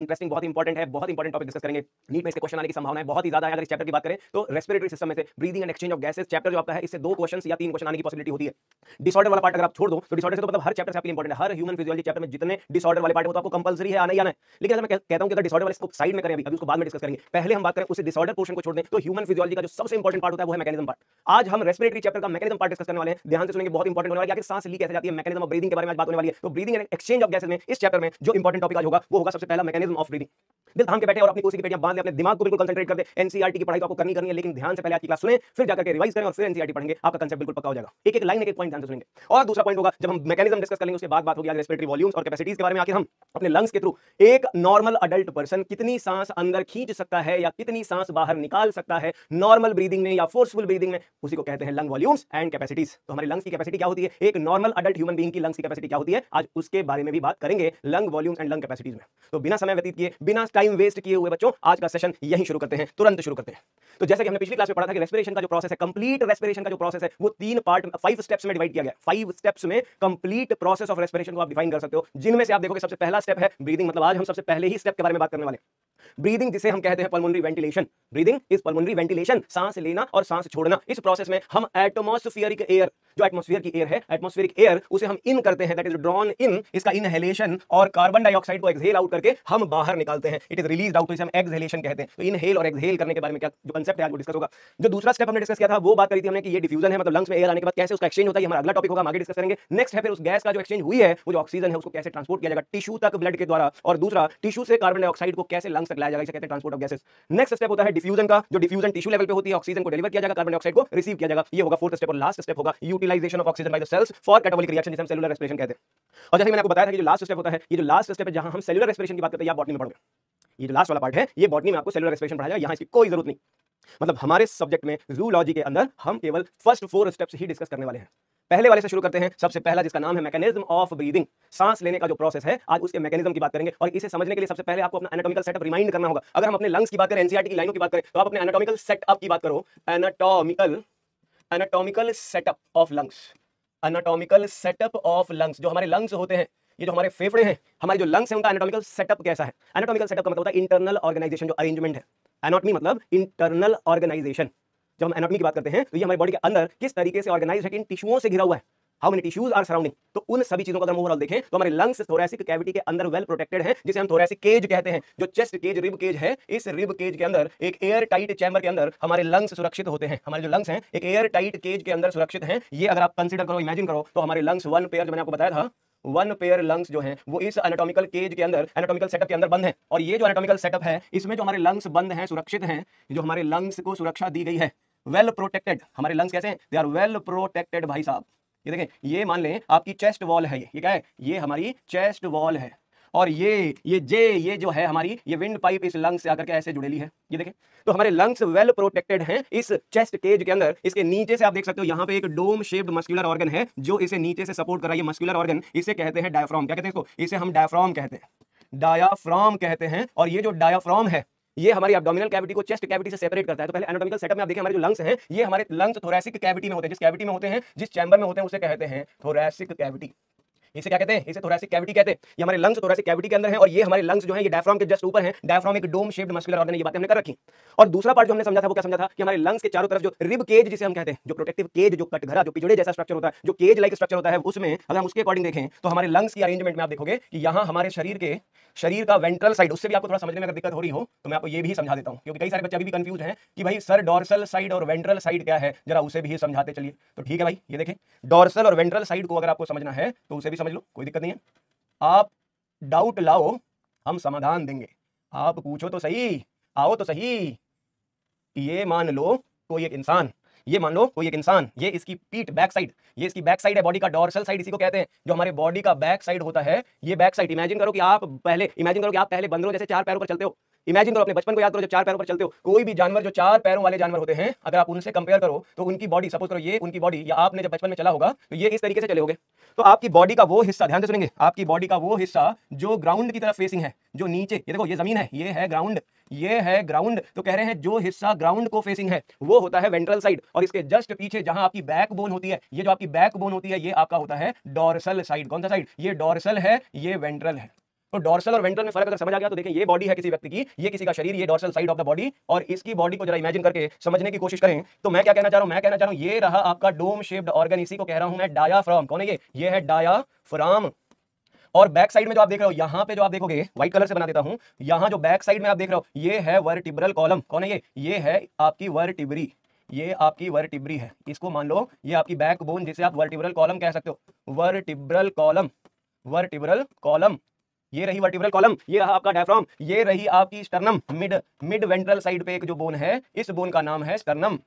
Interesting, बहुत important है, बहुत इंपॉर्टेंट टॉपिक डिस्कस करेंगे। नीट में इसके क्वेश्चन आने की संभावना है बहुत ही ज्यादा है। अगर इस चैप्टर की बात करें तो रेस्पिरेटरी सिस्टम में से breathing and exchange of gases chapter जो आपका है, इससे 2 क्वेश्चन या 3 क्वेश्चन आने की पॉसिबिलिटी होती है। डिसऑर्डर वाला पार्ट अगर आप छोड़ दो तो डिसऑर्डर से तो मतलब हर चैप्टर से आपके लिए इंपॉर्टेंट है। हर ह्यूमन फिजियोलॉजी चैप्टर में जितने डिसऑर्डर वाले पार्ट है वो तो आपको कंपल्सरी है, आना ही आना है। लेकिन अगर मैं कहता हूं कि अगर डिसऑर्डर वाले इसको साइड में करें, अभी उसको बाद में डिस्कस करेंगे, पहले हम बात करें उस डिसऑर्डर पोर्शन को छोड़ दें तो ह्यूमन फिजियोलॉजी का जो सबसे इंपॉर्टेंट पार्ट होता है वो है मैकेनिज्म पार्ट। आज हम रेस्पिरेटरी चैप्टर का मैकेनिज्म पार्ट डिस्कस करने वाले हैं। ध्यान से सुनेंगे, बहुत इंपॉर्टेंट होने वाला है कि सांस ली कैसे जाती है, मैकेनिज्म ऑफ ब्रीदिंग के बारे में आज बात होने वाली है। तो breathing and exchange of gases में इस चैप्टर में जो इंपॉर्टेंट टॉपिक आज होगा वो होगा सबसे पहला मैकेनिज्म ऑफ ब्रीदिंग। दिल थाम के बैठे और अपनी कुर्सी की पेटियां बांध ले, अपने दिमाग को बिल्कुल कंसंट्रेट कर दे। एनसीईआरटी की पढ़ाई तो आपको करनी है, लेकिन ध्यान से पहले आज की क्लास सुने, फिर जाकर के रिवाइज करें और फिर एनसीईआरटी पढ़ेंगे, आपका कांसेप्ट बिल्कुल पक्का हो जाएगा। एक एक लाइन, एक एक पॉइंट ध्यान से सुनेंगे। और दूसरा पॉइंट होगा जब हम मैकेनिज्म डिस्कस करेंगे उसके बाद बात होगी आज रेस्पिरेटरी वॉल्यूम्स और कैपेसिटीज के बारे में। आखिर हम अपने लंग्स के थ्रू एक नॉर्मल अडल्ट पर्सन कितनी सांस अंदर खींच सकता है या कितनी सांस बाहर निकाल सकता है नॉर्मल ब्रीदिंग में या फोर्सफुल ब्रीदिंग में, उसी को कहते हैं लंग वॉल्यूम्स एंड कैपेसिटीज। तो हमारी लंग्स की कैपेसिटी क्या होती है, एक नॉर्मल अडल्ट ह्यूमन बीइंग की लंग्स की कैपेसिटी क्या होती है, आज उसके बारे में भी बात करेंगे lung volumes and lung capacities में। तो बिना समय व्यतीत किए, बिना टाइम वेस्ट किए हुए बच्चों, आज का सेशन यहीं शुरू करते हैं, तुरंत शुरू करते हैं। तो जैसे कि हमने पिछली क्लास में पढ़ा था कि रेस्पिरेशन का जो प्रोसेस है, कंप्लीट रेस्पिरेशन का जो प्रोसेस है वो 3 पार्ट 5 स्टेप्स में डिवाइड किया गया। 5 स्टेप्स में कंप्लीट प्रोसेस ऑफ रेस्पिरेशन को आप डिफाइन कर सकते हो, जिनमें से आप देखोगे सबसे पहला स्टेप है ब्रीदिंग। मतलब आज हम सबसे पहले ही स्टेप के बारे में बात करने वाले हैं, ब्रीदिंग, जिसे हम कहते हैं pulmonary ventilation. Breathing is pulmonary ventilation, सांस लेना और सांस छोड़ना। इस प्रोसेस में हम एटमॉस्फेरिक एयर, जो एटमॉस्फेयर की एयर है, एटमॉस्फेरिक एयर, उसे हम इन करते हैं, दैट इज ड्रॉन इन, इसका इनहेलेशन, और कार्बन डाइऑक्साइड को एक्सहेल आउट करके हम बाहर निकालते हैं, इट इज रिलीज्ड आउट, तो इसे हम एक्सहेलेशन कहते हैं। तो इनहेल और एक्सहेल करने के बारे में क्या जो कांसेप्ट है आज वो डिस्कस होगा। जो दूसरा स्टेप हमने डिस्कस किया था वो बात करी थी हमने कि ये डिफ्यूजन है, मतलब लंग्स में एयर आने के बाद कैसे उसका एक्सचेंज होता है, हमारा अगला टॉपिक होगा, हम आगे डिस्कस करेंगे। नेक्स्ट है फिर उस गैस का जो एक्सचेंज हुई है, वो जो ऑक्सीजन है उसको कैसे ट्रांसपोर्ट किया जाएगा टिश्यू तक ब्लड के द्वारा, और दूसरा टिश्यू से कार्बन डाइऑक्साइड को कैसे लंग्स तक लाया जाएगा, इसे कहते हैं transport of gases. Next step होता है डिफ्यूजन का, जो डिफ्यूजन टिश्यू लेवल पे होती है, ऑक्सीजन को डिलीवर किया जाएगा, कार्बन डाइऑक्साइड को रिसीव किया जाएगा, ये होगा फोर्थ स्टेप। और लास्ट स्टेप होगा utilisation of oxygen by the cells for catabolic reaction, जिसे हम सेलुलर रेस्पिरेशन कहते हैं। और जैसे मैंने आपको बताया था कि जो लास्ट स्टेप होता है, ये जो लास्ट स्टेप है जहां हम सेलुलर रेस्पिरेशन की बात करते हैं, या बॉटनी में पढ़ोगे, ये जो लास्ट वाला पार्ट है ये बॉटनी में आपको सेलुलर रेस्पिरेशन पढ़ाया जाएगा, यहां इसकी कोई जरूरत नहीं। मतलब हमारे सब्जेक्ट में जूलॉजी के अंदर हम केवल फर्स्ट 4 स्टेप्स ही डिस्कस करने वाले हैं। पहले वाले से शुरू करते हैं, सबसे पहला जिसका नाम है मैकेनिज्म ऑफ ब्रीदिंग, सांस लेने का जो प्रोसेस है, आज उसके मैकेनिज्म की बात करेंगे। और इसे समझने के लिए सबसे पहले आपको अपना एनाटॉमिकल सेटअप रिमाइंड करना होगा। अगर हम अपने लंग्स की बात करें, एनसीईआरटी की लाइनों की बात करें, तो आप अपने एनाटॉमिकल सेटअप की बात करो, anatomical setup of lungs, anatomical setup of lungs. जो हमारे लंग्स होते हैं, ये जो हमारे फेफड़े हैं, हमारे जो लंग्स हैं, उनका एनाटॉमिकल सेटअप कैसा है। एनाटॉमिकल सेटअप का मतलब होता है इंटरनल ऑर्गेनाइजेशन, जो अरेंजमेंट है। एनाटॉमी मतलब इंटरनल ऑर्गेनाइजेशन। जब हम एनाटॉमी की बात करते हैं तो ये हमारी बॉडी के अंदर किस तरीके से ऑर्गेनाइज है, कि इन टिश्यूओं से घिरा हुआ है, how many tissues are surrounding. तो उन सभी चीजों को अगर हम ओवरऑल देखें तो हमारे लंग्स थोरैसिक कैविटी के अंदर वेल प्रोटेक्टेड है, जिसे हम थोरैसिक केज कहते हैं। जो चेस्ट केज, रिब केज है, इस रिब केज के अंदर एक एयर टाइट चैम्बर के अंदर हमारे लंग्स सुरक्षित होते हैं। हमारे जो लंग्स हैं एक एयर टाइट केज के अंदर सुरक्षित हैं। ये अगर आप कंसीडर करो, इमेजिन करो, तो हमारे लंग्स 1 पेयर, जो मैंने आपको बताया था, 1 पेयर लंग्स जो हैं वो इस एनाटॉमिकल केज के अंदर, एनाटॉमिकल सेटअप के अंदर बंद हैं। और ये जो एनाटॉमिकल सेटअप है, इसमें जो हमारे लंग्स बंद हैं, सुरक्षित हैं, जो हमारे लंग्स को सुरक्षा दी गई है, वेल प्रोटेक्टेड। हमारे लंग्स कैसे हैं, दे आर वेल प्रोटेक्टेड भाई साहब। ये देखें, ये मान लें आपकी चेस्ट वॉल है, ये क्या है, ये हमारी चेस्ट वॉल है। और ये जो है हमारी, ये विंड पाइप इस लंग्स से आकर के ऐसे जुड़ेली है, ये देखें। तो हमारे लंग्स वेल प्रोटेक्टेड हैं इस चेस्ट केज के अंदर। इसके नीचे से आप देख सकते हो, यहाँ पे एक डोम शेप्ड मस्कुलर ऑर्गन है जो इसे नीचे से सपोर्ट कर रहा है। ये मस्कुलर ऑर्गन, इसे कहते हैं डायफ्राम। क्या कहते हैं इसको, इसे हम डायफ्राम कहते हैं, डायाफ्राम कहते हैं। और ये जो डायाफ्राम है, ये हमारी एब्डोमिनल कैविटी को चेस्ट कैविटी से सेपरेट करता है। तो पहले एनाटॉमिकल सेटअप में आप देखिए, हमारे जो लंग्स हैं, ये हमारे लंग्स थोरैसिक कैविटी में होते हैं। जिस कैविटी में होते हैं, जिस चैम्बर में होते हैं, उसे कहते हैं थोरैसिक कैविटी। इसे क्या कहते हैं, इसे थोरैसिक कैविटी कहते हैं। ये हमारे लंग्स थोरैसिक कैविटी के अंदर हैं, और ये हमारे लंग्स जो हैं ये डायफ्राम के जस्ट ऊपर हैं। डायफ्राम एक डोम शेप्ड मस्कुलर ऑर्गन है, ये बातें हमने कर रखी। और दूसरा पार्ट जो हमने समझा था वो क्या समझा था, कि हमारे लंग्स के चारों तरफ जो रिब केज जिसे हम कहते हैं, जो प्रोटेक्टिव केज, जो कटघरा, जो पिंजड़े जैसा स्ट्रक्चर होता है, जो केज लाइक स्ट्रक्चर होता है, उसमें अगर हम उसके अकॉर्डिंग देखें तो हमारे लंग्स की अरेंजमेंट में आप देखोगे कि यहाँ हमारे शरीर का वेंट्रल साइड, उससे भी आपको थोड़ा समझने में अगर दिक्कत हो रही हो तो मैं आपको ये भी समझा देता हूँ, क्योंकि कई सारे बच्चे अभी भी कंफ्यूज हैं कि भाई सर डॉर्सल साइड और वेंट्रल साइड क्या है, जरा उसे भी समझाते चलिए। तो ठीक है भाई, ये देखें, डॉर्सल और वेंट्रल साइड को अगर आपको समझना है तो उसे भी समझ लो, कोई दिक्कत नहीं है। आप डाउट लाओ, हम समाधान देंगे। आप पूछो तो सही, आओ तो सही। ये मान लो कोई एक इंसान, ये मान लो कोई एक इंसान, ये इसकी पीठ, बैक साइड, ये इसकी बैक साइड है बॉडी का, डॉर्सल साइड इसी को कहते हैं। जो हमारे बॉडी का बैक साइड होता है, ये बैक साइड। इमेजिन करो कि आप पहले बंदरों जैसे 4 पैरों पर चलते हो। इमेजिन करो, अपने बचपन को याद करो, जब 4 पैरों पर चलते हो। कोई भी जानवर जो 4 पैरों वाले जानवर होते हैं, अगर आप उनसे कंपेयर करो तो उनकी बॉडी, सपोज करो ये उनकी बॉडी, या आपने जब बचपन में चला होगा तो ये इस तरीके से चले होगे। तो आपकी बॉडी का वो हिस्सा, ध्यान से सुनेंगे, आपकी बॉडी का वो हिस्सा जो ग्राउंड की तरफ फेसिंग है, जो नीचे, ये देखो, ये जमीन है, ये है ग्राउंड, ये है ग्राउंड। तो कह रहे हैं जो हिस्सा ग्राउंड को फेसिंग है वो होता है वेंट्रल साइड, और इसके जस्ट पीछे जहां आपकी बैक बोन होती है, ये जो आपकी बैक बोन होती है, ये आपका होता है डॉर्सल साइड। कौन सा साइड, ये डॉर्सल है, ये वेंट्रल है। तो डॉर्सल और वेंट्रल में फर्क अगर समझ आ गया तो देखें ये बॉडी है किसी व्यक्ति की, ये किसी का शरीर, ये dorsal side of the body, और इसकी बॉडी को जरा इमेजिन करके समझने की कोशिश करें तो मैं क्या कहना चाह रहा हूं, मैं कहना चाह रहा हूं ये रहा आपका डोम शेप्ड ऑर्गन, इसी को कह रहा हूं मैं डायाफ्राम। कौन है ये है डायाफ्राम। और बैक साइड में जो आप देख रहे हो, यहां पे जो आप देखोगे, व्हाइट कलर से बना देता हूं, यहां जो बैक साइड में आप देख रहे हो ये है वर्टिब्रल कॉलम। कौन है ये है आपकी वर्टिब्री, ये आपकी वर्टिब्री है, इसको मान लो ये आपकी बैकबोन, जिसे आप वर्टिब्रल कॉलम कह सकते हो। वर्टिब्रल कॉलम, वर्टिब्रल कॉलम, ये रही वर्टिब्रल कॉलम, ये रहा आपका डायफ्राम, ये रही आपकी स्टर्नम। मिड वेंट्रल साइड पे एक जो बोन है, इस बोन का नाम है स्टर्नम।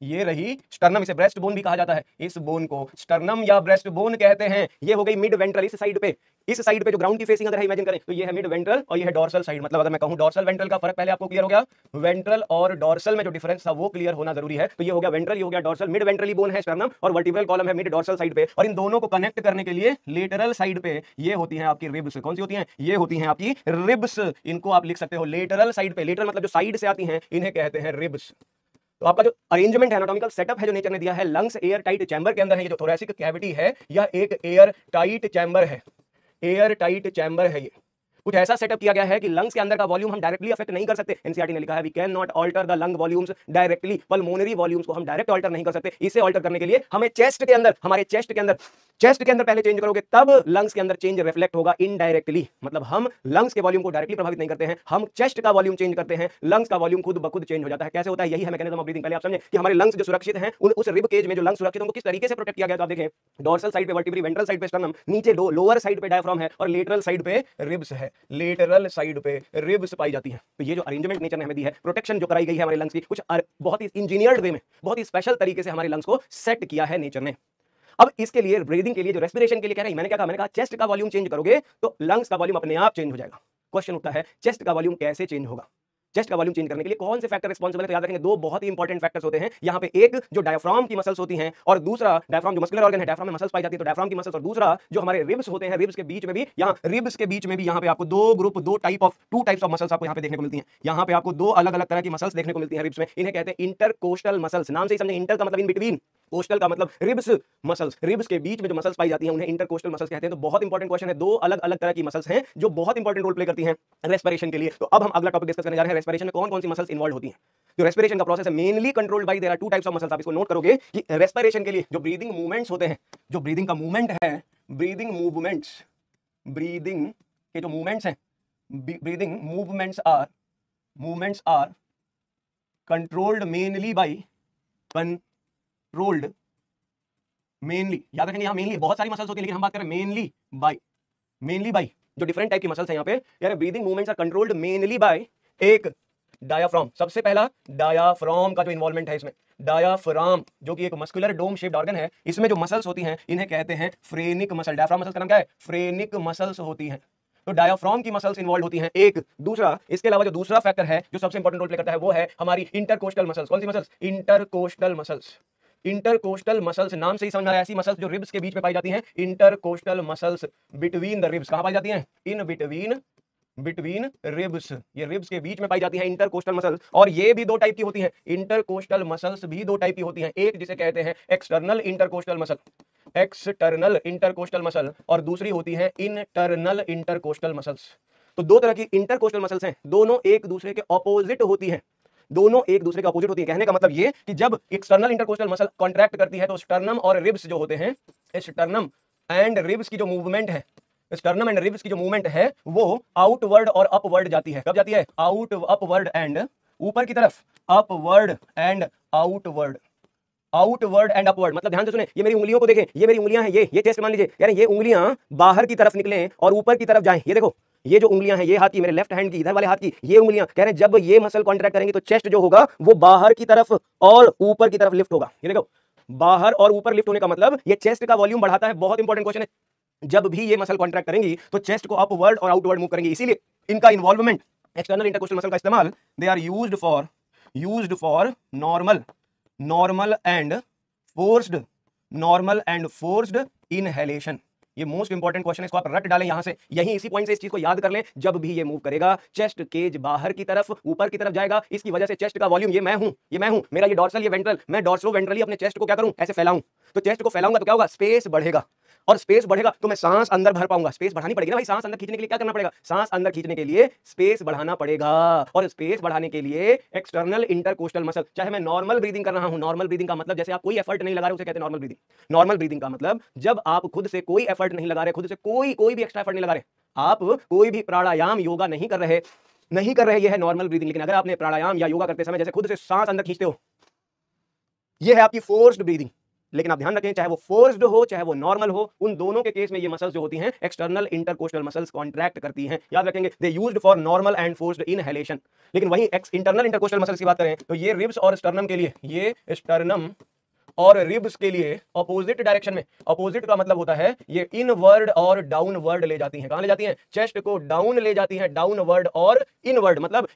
ये रही स्टर्नम, इसे ब्रेस्ट बोन भी कहा जाता है, इस बोन को स्टर्नम या ब्रेस्ट बोन कहते हैं। ये हो गई मिड वेंट्रल, इस साइड पे, इस साइड पे जो ग्राउंड की फेसिंग अगर इमेजिन करें तो ये है मिड वेंट्रल और ये है डॉर्सल साइड। मतलब अगर मैं कहूं डॉर्सल वेंट्रल का फर्क पहले आपको क्लियर हो गया, वेंट्रल और डॉर्सल में जो डिफरेंस था वो क्लियर होना जरूरी है। तो ये हो गया वेंट्रल, ये हो गया डॉर्सल, मिड वेंट्रली बोन है स्टर्नम और वर्टिब्रल कॉलम है मिड डॉर्सल साइड पे। और इन दोनों को कनेक्ट करने के लिए लेटरल साइड पे ये होती है आपकी रिब्स। कौन सी होती है? ये होती है आपकी रिब्स। इनको आप लिख सकते हो लेटरल साइड पे, लेटरल मतलब जो साइड से आती हैं, इन्हें कहते हैं रिब्स। तो आपका जो अरेंजमेंट है, एनाटॉमिकल सेटअप है जो नेचर ने दिया है, लंग्स एयर टाइट चैम्बर के अंदर है। ये जो थोरैसिक कैविटी है यह एक एयर टाइट चैम्बर है, एयर टाइट चैम्बर है। ये कुछ ऐसा सेटअप किया गया है कि लंग्स के अंदर का वॉल्यूम हम डायरेक्टली अफेक्ट नहीं कर सकते। एनसीईआरटी ने लिखा है we can not alter the lung volumes directly. Pulmonary volumes को हम डायरेक्ट ऑल्टर नहीं कर सकते। इसे ऑल्टर करने के लिए हमें चेस्ट के अंदर, हमारे चेस्ट के अंदर पहले चेंज करोगे, तब लंग्स के अंदर चेंज रिफ्लेक्ट होगा इनडायरेक्टली। मतलब हम लंग्स के वॉल्यूम को डायरेक्टली प्रभावित नहीं करते हैं, हम चेस्ट का वॉल्यूम चेंज करते हैं, लंग्स का वॉल्यूम खुद ब खुद चेंज हो जाता है। कैसे होता है? यही है मैकेनिज्म ऑफ ब्रीथिंग। पहले आप समझें कि हमारे लंग्स जो सुरक्षित हैं, उस रिब केज में जो लंग्स सुरक्षित हैं उनको किस तरीके से प्रोटेक्ट किया गया। तो आप देखें डॉर्सल साइड पे वर्टिब्री, वेंट्रल साइड पे स्टर्नम, नीचे लोअर साइड पे डायफ्राम है और लेटरल साइड पे रिब्स है, लेटरल साइड पे रिब्स पाई जाती है। तो ये जो अरेंजमेंट नेचर ने हमें दी है, प्रोटेक्शन जो कराई गई है हमारे लंग्स की, कुछ बहुत ही इंजीनियर्ड वे में, बहुत ही स्पेशल तरीके से हमारे लंग्स को सेट किया है नेचर ने। अब इसके लिए ब्रीदिंग के लिए, जो रेस्पिरेशन के लिए कह रहे हैं, मैंने क्या कहा? मैंने कहा चेस्ट का वॉल्यूम चेंज करोगे तो लंग्स का वॉल्यूम अपने आप चेंज हो जाएगा। क्वेश्चन उठता है चेस्ट का वॉल्यूम कैसे चेंज होगा? चेस्ट का वॉल्यूम चेंज करने के लिए कौन से फैक्टर रिस्पॉन्सिबल है? तो याद रखेंगे दो बहुत ही इंपॉर्टेंट फैक्टर्स होते हैं यहाँ पे। एक जो डायफ्राम की मसल्स होती हैं और दूसरा डायफ्राम जो मस्कुलर ऑर्गन है, डायफ्राम में मसल्स पाई जाती है तो डायफ्राम की मसल्स, और दूसरा जो हमारे रिब्स होते हैं, रिब्स के बीच में भी, यहाँ रिब्स के बीच में भी यहाँ पे आपको टू टाइप्स ऑफ मसल्स आपको यहाँ पे देखने को मिलती हैं। यहाँ पे आपको दो अलग अलग तरह की मसल्स देखने को मिलती हैं रिब्स में। इन्हें कहते हैं इंटरकोस्टल मसल्स। नाम से ही समझे, इंटर का मतलब इन बिटवीन, कोस्टल का मतलब रिब्स मसल्स। रिब्स के बीच में जो मसल्स पाई जाती हैं उन्हें इंटरकोस्टल मसल्स कहते हैं। तो बहुत इंपॉर्टेंट क्वेश्चन है, दो अलग अलग तरह की मसल्स हैं जो बहुत इंपॉर्टेंट रोल प्ले करती हैं रेस्पिरेशन के लिए। तो अब हम अगला टॉपिक डिस्कस करने जा रहे हैं, रेस्पिरेशन में कौन कौन सी मसल्स इन्वॉल्व होती हैं। जो रेस्पिरेशन का प्रोसेस है mainly controlled by there are two types of muscles. आप इसको नोट करोगे कि रेस्पिरेशन के लिए जो ब्रीदिंग मूवमेंट्स होते हैं, जो ब्रीदिंग का मूवमेंट है, ब्रीदिंग मूवमेंट्स, ब्रीदिंग के जो मूवमेंट्स हैं, breathing movements are controlled mainly by, controlled mainly, याद रखेंगे यहाँ मेनली बहुत सारी मसल्स होती है लेकिन हम बात करें मेनली बाय जो डिफरेंट टाइप की मसल्स हैं यहाँ पे, यानी breathing movements are controlled mainly by एक डायाफ्राम। सबसे पहला डायाफ्राम का जो इन्वॉल्वमेंट है इसमें, डायाफ्राम जो कि एक मस्कुलर डोम शेप्ड ऑर्गन है, इसमें जो मसल्स होती हैं इन्हें कहते हैं फ्रेनिक मसल। डायाफ्राम मसल्स का नाम क्या है? फ्रेनिक मसल्स होती हैं। तो डायाफ्राम की मसल्स इन्वॉल्व होती हैं एक। दूसरा, इसके अलावा जो दूसरा फैक्टर है जो सबसे इंपॉर्टेंट रोल प्ले करता है वो है हमारी इंटरकोस्टल मसल्स। कौन सी muscles? Intercostal muscles. Intercostal muscles नाम से ही समझ आ रहा है, ऐसी मसल्स जो रिब्स के बीच में पाई जाती हैं। Intercostal muscles between the ribs, कहां पाई जाती हैं? इन बिटवीन रिब्स, ये रिब्स के बीच में पाई जाती है इंटरकोस्टल मसल्स। और ये भी दो टाइप की होती हैं, इंटरकोस्टल मसल्स भी दो टाइप की होती हैं। एक जिसे कहते हैं external intercostal muscle, external intercostal muscle, और दूसरी होती है इंटरनल इंटरकोस्टल मसल्स। तो दो तरह की इंटरकोस्टल मसल्स हैं, दोनों एक दूसरे के ऑपोजिट होती हैं, दोनों एक दूसरे के अपोजिट होती है। कहने का मतलब ये कि जब एक्सटर्नल इंटरकोस्टल मसल कॉन्ट्रैक्ट करती है तो स्टर्नम और रिब्स जो होते हैं, स्टर्नम एंड रिब्स की जो मूवमेंट है, स्टर्नम एंड रिब्स की जो मूवमेंट है वो आउटवर्ड और अपवर्ड जाती है। कब जाती है? अपवर्ड एंड ऊपर की तरफ, upward and outward, outward and upward. मतलब ध्यान से सुने, ये मेरी उंगलियों को देखें, ये मेरी उंगलियां हैं, ये चेस्ट मान लीजिए, यानी ये उंगलियां बाहर की तरफ निकलें और ऊपर की तरफ जाएं। ये देखो, ये जो उंगलियां हैं, ये हाथ की, मेरे लेफ्ट हैंड की, इधर वाले हाथ की ये उंगलियां, कह रहे हैं जब ये मसल कॉन्ट्रैक्ट करेंगे तो चेस्ट जो होगा वो बाहर की तरफ और ऊपर की तरफ लिफ्ट होगा। ये देखो, बाहर और ऊपर लिफ्ट होने का मतलब ये चेस्ट का वॉल्यूम बढ़ाता है। बहुत इंपॉर्टेंट क्वेश्चन है, जब भी ये मसल कॉन्ट्रैक्ट करेंगी तो चेस्ट को अपवर्ड और आउटवर्ड मूव करेंगी। इसीलिए इनका इन्वॉल्वमेंट, एक्सटर्नल इंटरकोस्टल मसल का इस्तेमाल, they are used for normal and forced inhalation. ये मोस्ट इंपॉर्टेंट क्वेश्चन है, इसको आप रट डालें यहां से, यही इसी पॉइंट से इस चीज को याद कर लें। जब भी ये मूव करेगा चेस्ट केज बाहर की तरफ, ऊपर की तरफ जाएगा, इसकी वजह से चेस्ट का वॉल्यूम, ये मैं हूं, मेरा ये डॉर्सल, ये वेंट्रल, मैं डॉर्सलो वेंट्रली अपने चेस्ट को क्या करूं? ऐसे फैलाऊं। तो चेस्ट को फैलाऊंगा तो क्या होगा? स्पेस बढ़ेगा। और स्पेस बढ़ेगा तो मैं सांस अंदर भर पाऊंगा। स्पेस बढ़ानी पड़ेगी ना भाई, सांस अंदर खींचने के लिए क्या करना पड़ेगा, सांस अंदर खींचने के लिए स्पेस बढ़ाना पड़ेगा। और स्पेस बढ़ाने के लिए एक्सटर्नल इंटरकोस्टल मसल, चाहे मैं नॉर्मल ब्रीदिंग कर रहा हूं, नॉर्मल ब्रीदिंग का मतलब जैसे आप कोई एफर्ट नहीं लगा रहे उसे कहते हैं नॉर्मल ब्रीदिंग। नॉर्मल ब्रीदिंग का मतलब जब आप खुद से कोई एफर्ट नहीं लगा रहे, खुद से कोई भी एक्स्ट्रा एफर्ट नहीं लगा रहे, आप कोई भी प्राणायाम योगा नहीं कर रहे, ये है नॉर्मल ब्रीदिंग। लेकिन अगर आपने प्राणायाम या योगा करते समय जैसे खुद से सांस अंदर खींचते हो, ये है आपकी फोर्स्ड ब्रीदिंग। लेकिन आप ध्यान रखें, चाहे वो फोर्स्ड हो चाहे वो नॉर्मल हो, उन दोनों के केस में ये मसल्स जो होती हैं एक्सटर्नल इंटरकोस्टल मसल्स कॉन्ट्रैक्ट करती हैं। याद रखेंगे, they used for normal and forced inhalation. लेकिन वही इंटरनल इंटरकोस्टल मसल्स की बात करें तो ये रिब्स और स्टर्नम के लिए, ये स्टर्नम और रिब्स के लिए अपोजिट डायरेक्शन में, अपोजिट का मतलब होता है ये इनवर्ड और डाउनवर्ड ले जाती हैं। कहां ले जाती हैं, चेस्ट को डाउन ले जाती हैं, डाउनवर्ड और इनवर्ड। मतलब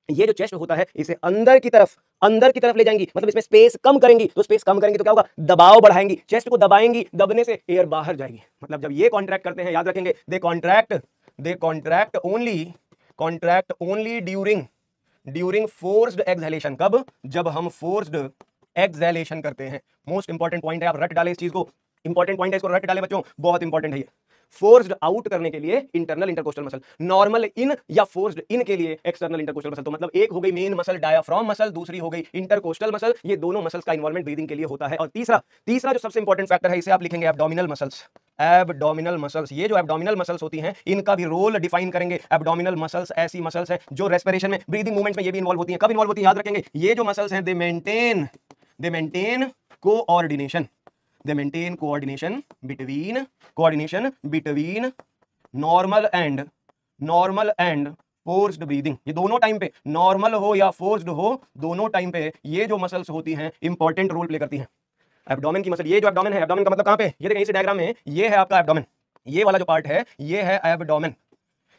ये जो चेस्ट होता है इसे अंदर की तरफ ले जाएंगी, मतलब इसमें स्पेस कम करेंगी। तो स्पेस कम करेंगी तो क्या होगा, दबाव बढ़ाएंगी, चेस्ट को दबाएंगी, दबने से एयर बाहर जाएगी। मतलब जब ये कॉन्ट्रैक्ट करते हैं, याद रखेंगे, they contract only during forced exhalation. कब, जब हम फोर्स्ड एक्सहेलेशन करते हैं। मोस्ट इंपॉर्टेंट पॉइंट है, आप रट डालें इस चीज को, इंपॉर्टेंट पॉइंट है, इसको रट डालें बच्चों, बहुत इंपॉर्टेंट है ये। फोर्स्ड आउट करने के लिए इंटरनल इंटरकोस्टल मसल, नॉर्मल इन या फोर्स्ड इन के लिए एक्सटर्नल इंटरकोस्टल मसल। तो मतलब एक हो गई मेन मसल डायाफ्राम मसल, दूसरी हो गई इंटरकोस्टल मसल। ये दोनों मसल्स का इन्वॉल्वमेंट ब्रीदिंग के लिए होता है। और तीसरा जो सबसे इंपॉर्टेंट फैक्टर है, इसे आप लिखेंगे एब्डोमिनल मसल्स। एब्डोमिनल मसल्स, ये जो एब्डोमिनल मसल्स होती हैं इनका भी रोल डिफाइन करेंगे। एब्डोमिनल मसल्स ऐसी मसल्स हैं जो रेस्पिरेशन में, ब्रीदिंग मूवमेंट में ये भी इन्वॉल्व होती हैं। कब इन्वॉल्व होती है, याद रखेंगे, ये जो मसल्स हैं दे maintain coordination, between normal and forced breathing. ये दोनों टाइम पे, नॉर्मल हो या फोर्स्ड हो, दोनों टाइम पे ये जो मसल्स होती हैं इंपॉर्टेंट रोल प्ले करती हैं। एब्डोमेन की मसल, ये जो एब्डोमेन है, एब्डोमेन का मतलब कहां पे, ये देखिए इस डायग्राम में, ये है आपका एब्डोमेन, ये वाला जो पार्ट है ये है एब्डोमेन,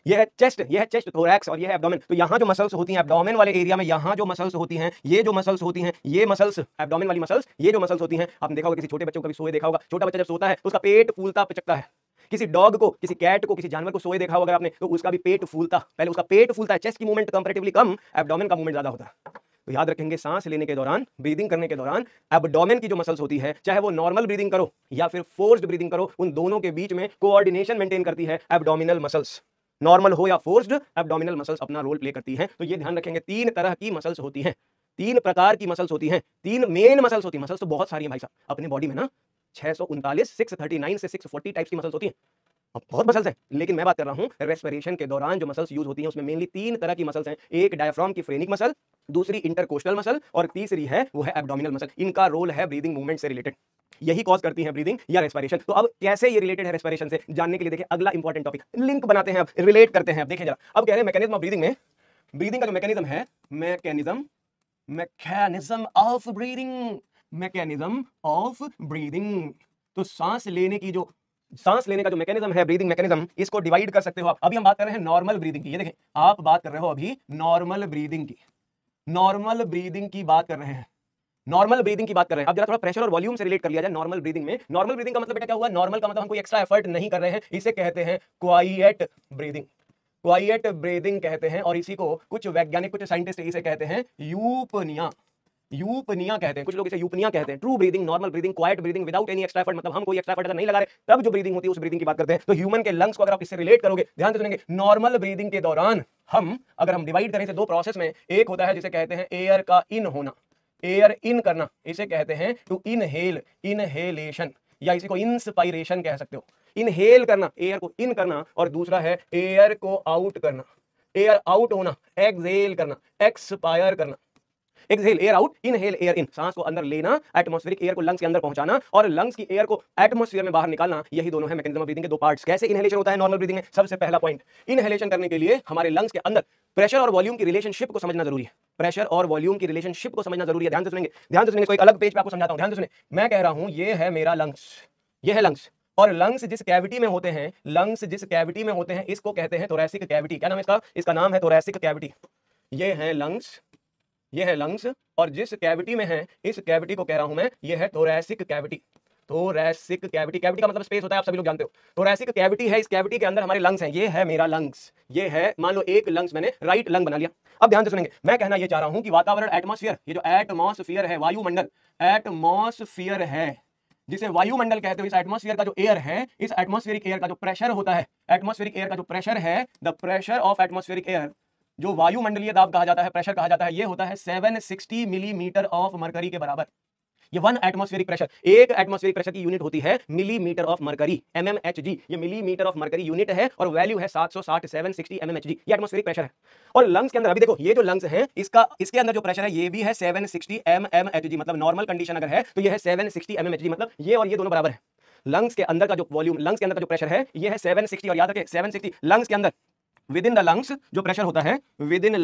ये है चेस्ट थोरैक्स, और ये है एब्डोमेन। तो यहाँ जो मसल्स होती हैं एब्डोमेन वाले एरिया में, यहाँ जो मसल्स होती हैं, ये जो मसल्स होती हैं, ये मसल्स एब्डोमेन वाली मसल्स, ये जो मसल्स होती हैं, आपने देखा होगा किसी छोटे बच्चों को कभी सोए देखा होगा, छोटा बच्चा जब सोता है तो उसका पेट फूलता पिचकता है। किसी डॉग को, किसी कैट को, किसी जानवर को सोए देखा होगा आपने, तो उसका भी पेट फूलता, पहले उसका पेट फूलता है, चेस्ट की मूवमेंट कंपैरेटिवली कम, एब्डोमेन का मूवमेंट ज्यादा होता है। तो याद रखेंगे, सांस लेने के दौरान, ब्रीदिंग करने के दौरान एब्डोमेन की जो मसल्स होती है, चाहे वो नॉर्मल ब्रीदिंग करो या फिर फोर्स्ड ब्रीदिंग करो, उन दोनों के बीच में कोऑर्डिनेशन मेंटेन करती है एब्डोमिनल मसल्स। नॉर्मल हो या फोर्स्ड, एब्डोमिनल मसल्स अपना रोल प्ले करती हैं। तो ये ध्यान रखेंगे, 3 तरह की मसल्स होती हैं, 3 प्रकार की मसल्स होती हैं, 3 मेन मसल्स होती हैं। मसल्स तो बहुत सारी हैं भाई साहब अपने बॉडी में ना, 639 639 से 640 टाइप्स की मसल्स होती हैं, बहुत मसल्स हैं। लेकिन मैं बात कर रहा हूं रेस्पिरेशन के दौरान जो मसल्स यूज होती हैं उसमें मेनली 3 तरह की मसल्स हैं। एक डायफ्राम की फ्रेनिक मसल, दूसरी इंटरकोस्टल मसल, और तीसरी है वो है एब्डोमिनल मसल। इनका रोल है ब्रीदिंग मूवमेंट से रिलेटेड, यही कॉज करती है ब्रीदिंग या रेस्पिरेशन। तो अब कैसे ये रिलेटेड है रेस्पिरेशन से, जानने के लिए देखिए अगला इंपॉर्टेंट टॉपिक, लिंक बनाते हैं, अब रिलेट करते हैं। अब देखिए जरा, अब कह रहे हैं मैकेनिज्म ऑफ ब्रीदिंग में, ब्रीदिंग का जो मैकेनिज्म है, मैकेनिज्म ऑफ ब्रीदिंग। तो सांस लेने का जो मैकेनिज्म है, ब्रीदिंग मैकेनिज्म, इसको डिवाइड कर सकते हो आप। अभी हम बात कर रहे हैं नॉर्मल ब्रीदिंग की, ये देखें आप बात कर रहे हो अभी नॉर्मल ब्रीदिंग की बात कर रहे हैं, अब जरा थोड़ा प्रेशर और वॉल्यूम से रिलेट कर लिया जाए। नॉर्मल ब्रीदिंग में, नॉर्मल ब्रीदिंग का मतलब बेटा क्या हुआ, नॉर्मल का मतलब हम कोई एक्स्ट्रा एफर्ट नहीं कर रहे हैं, इसे कहते हैं क्वाइएट ब्रीदिंग कहते हैं। और इसी को कुछ वैज्ञानिक, कुछ साइंटिस्ट इसे कहते हैं यूपनिया कहते हैं, कुछ लोग इसे यूपनिया कहते हैं। True breathing, normal breathing, quite breathing without any extra effort, मतलब हम कोई एक्स्ट्रा एफर्ट अगर नहीं लगा रहे तब जो ब्रीदिंग होती है उस ब्रीदिंग की बात करते हैं। तो ह्यूमन के लंग्स को अगर आप इससे रिलेट करोगे, ध्यान से सुनेंगे, नॉर्मल ब्रीदिंग के दौरान अगर हम डिवाइड करें इसे 2 प्रोसेस में, एक होता है जिसे कहते हैं एयर का इन होना, एयर इन करना, इसे कहते हैं टू इनहेलेशन, या इसी को इंस्पायरेशन कह सकते हो। इनहेल करना, एयर को इन करना, और दूसरा है एयर को आउट करना, एयर आउट होना, एक्सहेल करना, एक्सपायर करना। Exhale air out, inhale air in, सांस को अंदर लेना, एटमॉस्फेरिक एयर को लंग्स के अंदर पहुंचाना, और लंग्स की एयर को एटमॉस्फेयर में बाहर निकालना। यही दोनों है मैकेनिज्म ऑफ ब्रीदिंग के 2 पार्ट्स। कैसे इनहेलेशन होता है नॉर्मल ब्रीदिंग में, सबसे पहला पॉइंट, इनहेलेशन करने के लिए हमारे लंग्स के अंदर प्रेशर और वॉल्यूम की रिलेशनशिप को समझना जरूरी है, प्रेशर और वॉल्यूम की रिलेशनशिप को समझना जरूरी है। ध्यान से सुनेंगे, इसको एक अलग पेज पे आपको समझाता हूं, ध्यान से सुने। मैं कह रहा हूं ये है मेरा लंग्स, ये है लंग्स, और लंग्स जिस कैविटी में होते हैं, इसको कहते हैं थोरैसिक कैविटी। क्या नाम है इसका? इसका नाम है थोरैसिक कैविटी। ये है लंग्स, और जिस कैविटी में है, इस कैविटी को कह रहा हूं मैं, ये है थोरैसिक कैविटी। कैविटी का मतलब स्पेस होता है, आप सभी लोग जानते हो। थोरैसिक कैविटी है, इस कैविटी के अंदर हमारे लंग्स हैं। ये है मेरा लंग्स, ये है, मान लो एक लंग्स मैंने राइट लंग बना लिया। अब ध्यान से सुनेंगे, मैं कहना ये चाह रहा हूं कि वातावरण, एटमॉस्फेयर, ये जो एटमॉस्फेयर है, वायुमंडल, एटमॉस्फेयर है, जिसे वायुमंडल कहते हो, इस एटमॉस्फेयर का जो एयर है, इस एटमॉस्फेरिक एयर का जो प्रेशर होता है, एटमॉस्फेरिक एयर का जो प्रेशर है, the pressure of atmospheric air, जो वायुमंडलीय दाब कहा जाता है, प्रेशर कहा जाता है, ये होता है 760 मिलीमीटर ऑफ मरकरी के बराबर। ये 1 एटमॉस्फेरिक प्रेशर, एक एटमॉस्फेरिक प्रेशर की यूनिट होती है मिलीमीटर ऑफ मरकरी, mmHg। ये मिलीमीटर ऑफ मरकरी यूनिट है और वैल्यू है 760 760 mmHg। ये एटमॉस्फेरिक प्रेशर है। और लंग्स के अंदर अभी देखो, ये जो लंग्स है, इसके अंदर जो प्रेशर है ये भी है 760 mmHg, मतलब नॉर्मल कंडीशन अगर है तो ये है 760 mmHg, मतलब ये और ये दोनों बराबर है। लंग्स के अंदर का जो वॉल्यूम, लंग्स के अंदर का जो प्रेशर है ये है 760, और याद रखें 760 लंग्स के अंदर, विद इन द लंग्स जो प्रेशर होता है, विद इन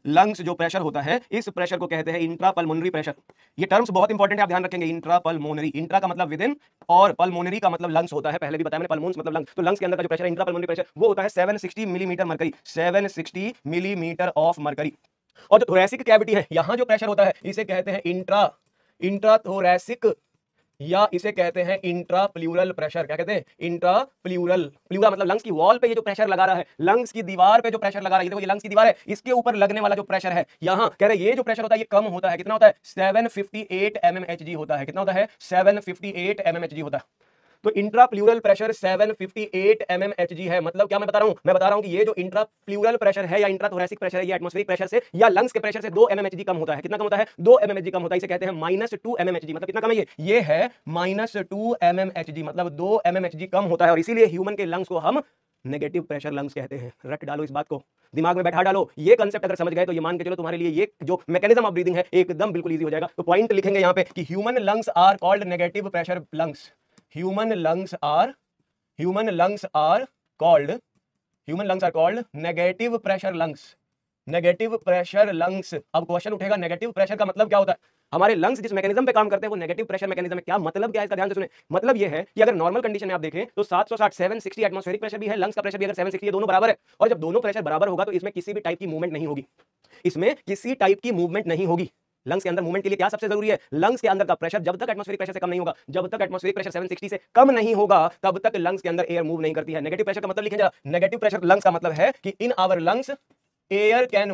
लंग्स जो प्रेशर होता है, इस प्रेशर को कहते हैं इंट्रा पल्मोनरी प्रेशर। ये टर्म्स बहुत इंपॉर्टेंट है, आप ध्यान रखेंगे। इंट्रा पल्मोनरी, इंट्रा का मतलब विद इन और पल्मोनरी का मतलब लंग्स होता है, पहले भी बताया मैंने, पल्मोन्स मतलब लंग्स। तो लंग्स के अंदर का जो प्रेशर है, इंट्रा पल्मोनरी प्रेशर, वो होता है 760 millimetre mercury, 760 millimetre of mercury. और जो थोरैसिक कैविटी है, यहां जो प्रेशर होता है इसे कहते हैं इंट्राथोरैसिक, या इसे कहते हैं इंट्रा प्लूरल प्रेशर। क्या कहते हैं? Intra plural. प्लूरा मतलब लंग्स की वॉल पे ये जो प्रेशर लगा रहा है, लंग्स की दीवार पे जो प्रेशर लगा रहा है, देखो ये लंग्स की दीवार है, इसके ऊपर लगने वाला जो प्रेशर है, यहां कह रहे हैं ये जो प्रेशर होता है ये कम होता है। कितना होता है? 758 mmHg होता है। कितना होता है? 758 mmHg होता है। तो इंट्रा प्लूरल प्रेशर 758 mmHg है। मतलब क्या मैं बता रहा हूं? मैं बता रहा हूं कि ये जो इंट्रा प्लूरल प्रेशर है या इंट्रा थोरैसिक प्रेशर है, ये एटमॉस्फेरिक प्रेशर से या लंग्स के प्रेशर से 2 mmHg कम होता है। कितना कम होता है? 2 mmHg कम होता है। इसे कहते हैं -2 mmHg। मतलब कितना कम है ये है -2 mmHg, मतलब 2 mmHg कम होता है। और इसीलिए ह्यूमन के लंग्स को हम नेगेटिव प्रेशर लंग्स कहते हैं। रट डालो इस बात को, दिमाग में बैठा डालो। ये कंसेप्ट अगर समझ गए तो ये मान के चलो तुम्हारे लिए ये जो मैकेनिज्म ऑफ ब्रीदिंग है एकदम बिल्कुल इजी हो जाएगा। तो पॉइंट लिखेंगे यहाँ पे कि human lungs are called negative pressure lungs. Human lungs are called negative pressure lungs। Negative pressure lungs. अब क्वेश्चन उठेगा नेगेटिव प्रेशर का मतलब क्या होता है? हमारे लंग्स जिस मैकेनिज्म पे काम करते हैं वो नेगेटिव प्रेशर मैकेनिज्म है। क्या मतलब क्या है इसका? ध्यान से सुने। मतलब ये है कि अगर नॉर्मल कंडीशन में आप देखें तो 760 760 एटमॉस्फेरिक प्रेशर भी है, लंग्स का प्रेशर भी अगर 760, ये दोनों बराबर है। और जब दोनों प्रेशर बराबर होगा तो इसमें किसी भी टाइप की मूवमेंट नहीं होगी, इसमें किसी टाइप की मूवमेंट नहीं होगी। लंग्स के अंदर मूवमेंट के लिए क्या सबसे जरूरी है? लंग्स के अंदर का प्रेशर जब तक एटमॉस्फेरिक प्रेशर से कम नहीं होगा, जब तक एटमॉस्फेरिक प्रेशर 760 से कम नहीं होगा, तब तक लंग्स के अंदर एयर मूव नहीं करती है। नेगेटिव प्रेशर का मतलब लिखें जरा। नेगेटिव प्रेशर लंग्स का मतलब है कि in our lungs air can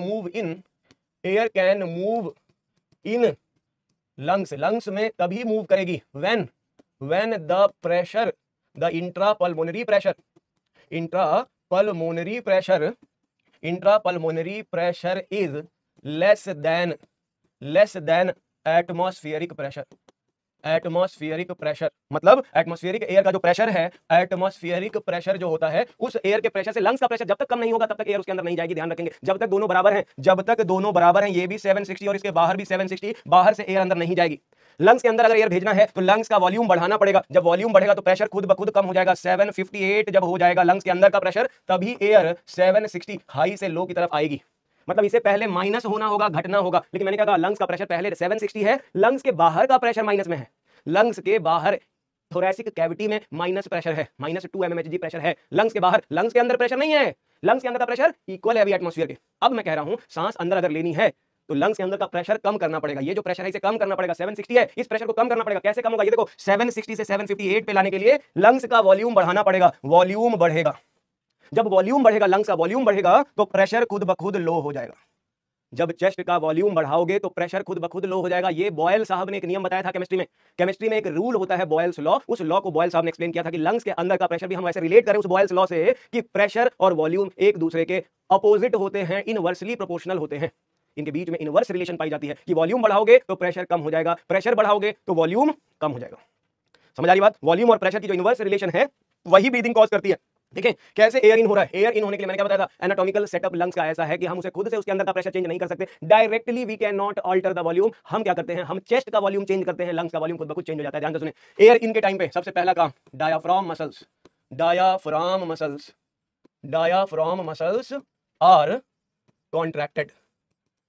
move in lungs. Lungs में तभी मूव करेगी when the pressure, the intra pulmonary pressure is less than atmospheric pressure. Atmospheric pressure मतलब एटमॉस्फेरिक एयर का जो प्रेशर है, एटमॉस्फेरिक प्रेशर जो होता है, उस एयर के प्रेशर से लंग्स का प्रेशर जब तक कम नहीं होगा तब तक एयर उसके अंदर नहीं जाएगी। ध्यान रखेंगे, जब तक दोनों बराबर हैं, ये भी 760 और इसके बाहर भी 760, बाहर से एयर अंदर नहीं जाएगी। लंग्स के अंदर अगर एयर भेजना है तो लंग्स का वॉल्यूम बढ़ाना पड़ेगा। जब वॉल्यूम बढ़ेगा तो प्रेशर खुद ब खुद कम हो जाएगा। 758 जब हो जाएगा लंग्स के अंदर का प्रेशर, तभी एयर 760 हाई से लो की तरफ आएगी। मतलब इसे पहले माइनस होना होगा, घटना होगा। लेकिन मैंने क्या कहा? लंग्स का प्रेशर पहले 760 है, लंग्स के बाहर का प्रेशर माइनस में है। लंग्स के बाहर थोरैसिक कैविटी में माइनस प्रेशर है, -2 mmHg प्रेशर है। लंग्स के बाहर, लंग्स के अंदर प्रेशर नहीं है। लंग्स के अंदर का प्रेशर इक्वल है अभी एटमॉस्फेयर के। अब मैं कह रहा हूं सांस अंदर अगर लेनी है तो लंग्स के अंदर का प्रेशर कम करना पड़ेगा। ये जो प्रेशर है इसे कम करना पड़ेगा। 760 है, इस प्रेशर को कम करना पड़ेगा। कैसे कम होगा? ये देखो, 760 से 758 पे लाने के लिए लंग्स का वॉल्यूम बढ़ाना पड़ेगा। वॉल्यूम बढ़ेगा, जब वॉल्यूम बढ़ेगा, लंग्स का वॉल्यूम बढ़ेगा तो प्रेशर खुद ब खुद लो हो जाएगा। जब चेस्ट का वॉल्यूम बढ़ाओगे तो प्रेशर खुद ब खुद लो हो जाएगा। ये बॉयल साहब ने एक नियम बताया था केमिस्ट्री में एक रूल होता है बॉयल्स लॉ। उस लॉ को बॉयल साहब ने एक्सप्लेन किया था कि लंग्स के अंदर का प्रेशर भी हम ऐसे रिलेट करें उस बॉयल्स लॉ से कि प्रेशर और वॉल्यूम एक दूसरे के अपोजिट होते हैं, इनवर्सली प्रोपोर्शनल होते हैं। इनके बीच में इनवर्स रिलेशन पाई जाती है कि वॉल्यूम बढ़ाओगे तो प्रेशर कम हो जाएगा, प्रेशर बढ़ाओगे तो वॉल्यूम कम हो जाएगा। समझ आ रही बात? वॉल्यूम और प्रेशर की जो इनवर्स रिलेशन है वही ब्रीदिंग कॉज करती है। देखें कैसे एयर इन हो रहा है। एयर इन होने के लिए मैंने क्या बताया था? एनाटॉमिकल सेटअप लंग्स का ऐसा है कि हम उसे खुद से उसके अंदर का प्रेशर चेंज नहीं कर सकते। Directly we can not alter the volume. हम क्या करते हैं? हम चेस्ट का वॉल्यूम चेंज करते हैं, लंग्स का वॉल्यूम खुद ब खुद चेंज हो जाता है। ध्यान से सुने, एयर इन के टाइम पे सबसे पहला काम, diaphragm muscles are contracted.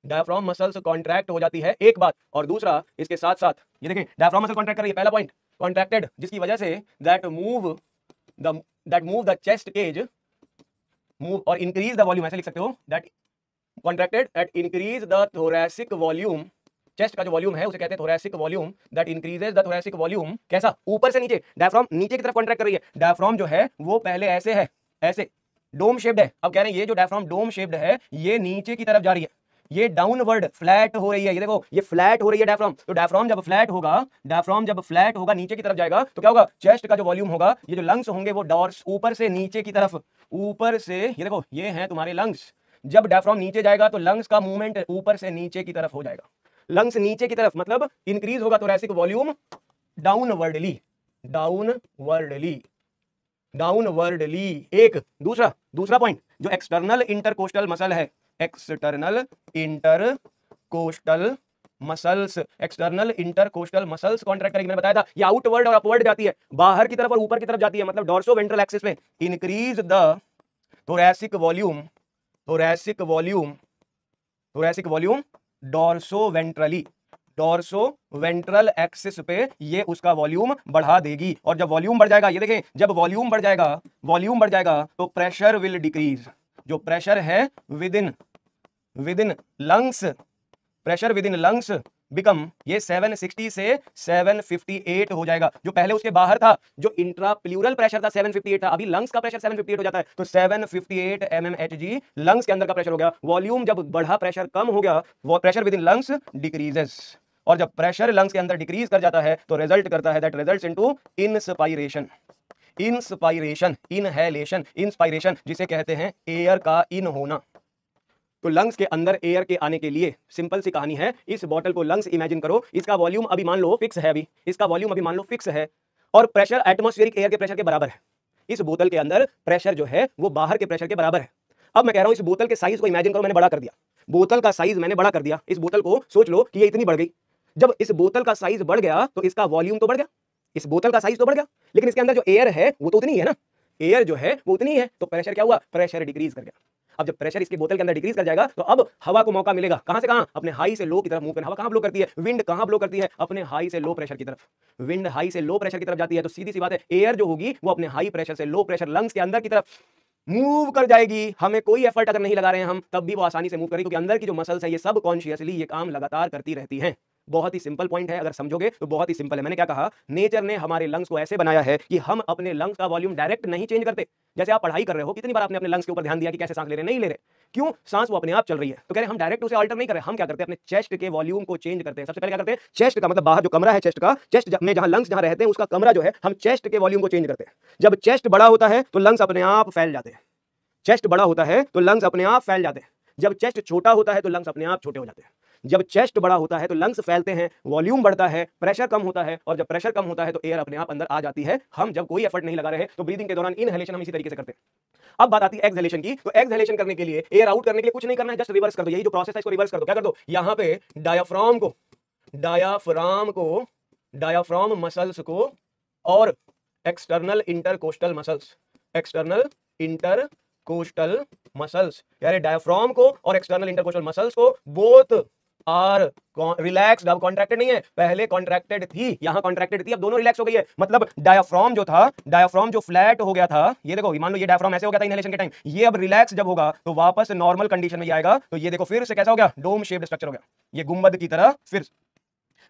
Diaphragm muscles contract हो जाती है, एक बात। और दूसरा इसके साथ साथ ये देखें, डायाफ्राम मसल कॉन्ट्रैक्ट कर रही है, पहला पॉइंट कॉन्ट्रैक्टेड, जिसकी वजह से that move the chest cage move और इंक्रीज द वॉल्यूम। ऐसे लिख सकते हो, that contracted at increase the thoracic volume. Chest का जो वॉल्यूम है उसे कहते हैं thoracic volume, that increases the thoracic volume. कैसा? ऊपर से नीचे। डायफ्राम नीचे की तरफ कॉन्ट्रैक्ट कर रही है। डायफ्राम जो है वो पहले ऐसे है, ऐसे डोम शेप्ड है। अब कह रहे हैं ये जो डायफ्राम डोम शेप्ड है ये नीचे की तरफ जा रही है, ये डाउनवर्ड फ्लैट हो रही है, ये देखो ये फ्लैट हो रही है डायफ्राम। तो डायफ्राम जब फ्लैट होगा नीचे की तरफ जाएगा तो क्या होगा, चेस्ट का जो वॉल्यूम होगा, ये जो लंग्स होंगे वो डॉर्स ऊपर से नीचे की तरफ, ऊपर से ये देखो ये हैं तुम्हारे लंग्स। जब डायफ्राम नीचे जाएगा तो लंग्स का मूवमेंट ऊपर से नीचे की तरफ हो जाएगा। लंग्स नीचे की तरफ मतलब इंक्रीज होगा थोरैसिक वॉल्यूम डाउनवर्डली, डाउनवर्डली। एक दूसरा पॉइंट, जो एक्सटर्नल इंटरकोस्टल मसल है, एक्सटर्नल इंटरकोस्टल मसल्स कॉन्ट्रैक्ट करेगी। मैंने बताया था ये आउटवर्ड और अपवर्ड जाती है, बाहर की तरफ और ऊपर की तरफ जाती है। मतलब डॉर्सो वेंट्रल एक्सिस पे increase the thoracic volume dorso ventral axis पे ये उसका वॉल्यूम बढ़ा देगी। और जब वॉल्यूम बढ़ जाएगा, ये देखें, जब वॉल्यूम बढ़ जाएगा तो प्रेशर विल डिक्रीज। जो प्रेशर है विद इन लंग्स बिकम, ये 760 से 758 हो जाएगा। जो पहले उसके बाहर था, जो इंट्राप्ल्यूरल प्रेशर था 758 था, अभी लंग्स का प्रेशर 758 हो जाता है। तो 758 mmHg लंग्स के अंदर का प्रेशर हो गया। वॉल्यूम जब बढ़ा, प्रेशर कम हो गया, वो pressure with in lungs decreases. और जब प्रेशर लंग्स के अंदर डिक्रीज कर जाता है तो रिजल्ट करता है दैट रिजल्ट्स इनटू इंस्पायरेशन, जिसे कहते हैं एयर का इन होना। तो लंग्स के अंदर एयर के आने के लिए सिंपल सी कहानी है, इस बॉटल को लंग्स इमेजिन करो, इसका वॉल्यूम अभी मान लो फिक्स है, और प्रेशर एटमॉस्फेरिक एयर के प्रेशर के बराबर है। इस बोतल के अंदर प्रेशर जो है वो बाहर के प्रेशर के बराबर है। अब मैं कह रहा हूं इस बोतल के साइज को इमेजिन करो, मैंने बड़ा कर दिया, बोतल का साइज मैंने बड़ा कर दिया। इस बोतल को सोच लो कि ये इतनी बढ़ गई। जब इस बोतल का साइज बढ़ गया तो इसका वॉल्यूम तो बढ़ गया, इस बोतल का साइज तो बढ़ गया, लेकिन इसके अंदर जो एयर है वो तो उतनी ही है ना, एयर जो है वो उतनी ही है। तो प्रेशर क्या हुआ, प्रेशर डिक्रीज कर गया। अब जब प्रेशर इसके बोतल के अंदर डिक्रीज कर जाएगा तो अब हवा को मौका मिलेगा, कहां से कहां, अपने हाई से लो की तरफ मूव करना। हवा कहां ब्लो करती है, विंड कहां ब्लो करती है, अपने हाई से लो प्रेशर की तरफ। विंड हाई से लो प्रेशर की तरफ जाती है तो सीधी सी बात है, एयर जो होगी वो अपने हाई प्रेशर से लो प्रेशर लंग्स के अंदर की तरफ मूव कर जाएगी। हमें कोई एफर्ट अगर नहीं लगा रहे हैं हम, तब भी वो आसानी से मूव करेगी, क्योंकि अंदर की जो मसल्स है ये सब कॉन्शियसली ये काम लगातार करती रहती हैं। बहुत ही सिंपल पॉइंट है, अगर समझोगे तो बहुत ही सिंपल है। मैंने क्या कहा, नेचर ने हमारे लंग्स को ऐसे बनाया है कि हम अपने लंग्स का वॉल्यूम डायरेक्ट नहीं चेंज करते। जैसे आप पढ़ाई कर रहे हो, कितनी बार आपने अपने लंग्स के ऊपर ध्यान दिया कि कैसे सांस ले रहे, नहीं ले रहे, क्यों, सांस वो अपने आप चल रही है। तो कह रहे हम डायरेक्ट उसे अल्टर नहीं कर रहे, हम क्या करते हैं, अपने चेस्ट के वॉल्यूम को चेंज करते हैं। सबसे पहले क्या करते हैं, चेस्ट का मतलब बाहर जो कमरा है चेस्ट का, चेस्ट में जहां लंग्स जहां रहते हैं उसका कमरा जो है, हम चेस्ट के वॉल्यूम को चेंज करते हैं। जब चेस्ट बड़ा होता है तो लंग्स अपने आप फैल जाते हैं, चेस्ट बड़ा होता है तो लंग्स अपने आप फैल जाते हैं। जब चेस्ट छोटा होता है तो लंग्स अपने आप छोटे हो जाते हैं। जब चेस्ट बड़ा होता है तो लंग्स फैलते हैं, वॉल्यूम बढ़ता है, प्रेशर कम होता है, और जब प्रेशर कम होता है तो एयर अपने आप अंदर आ जाती है। हम जब कोई एफर्ट नहीं लगा रहे तो ब्रीदिंग के दौरान इनहेलेशन हम इसी तरीके से करते हैं। अब बात आती है एक्सहेलेशन की। तो एक्सहेलेशन करने के लिए, एयर आउट करने के लिए कुछ नहीं करना है, जस्ट रिवर्स कर दो। यही जो प्रोसेस है इसको रिवर्स कर दो। क्या कर दो, यहां पे डायाफ्राम मसल्स को और एक्सटर्नल इंटरकोस्टल मसल्स, यानी डायफ्राम को और एक्सटर्नल इंटरकोस्टल मसल्स को, बोथ आर रिलैक्स्ड। अब कॉन्ट्रैक्टेड नहीं है, पहले कॉन्ट्रैक्टेड थी, यहां कॉन्ट्रैक्टेड थी, अब दोनों रिलैक्स हो गई है। मतलब डायफ्राम जो था, डायफ्राम जो फ्लैट हो गया था, ये देखो, मान लो ये डायफ्राम ऐसे हो गया था इनहेलेशन के टाइम, ये अब रिलैक्स जब होगा तो वापस नॉर्मल कंडीशन में आएगा। तो ये देखो फिर से कैसा हो गया, डोम शेप्ड स्ट्रक्चर हो गया, ये गुंबद की तरह फिर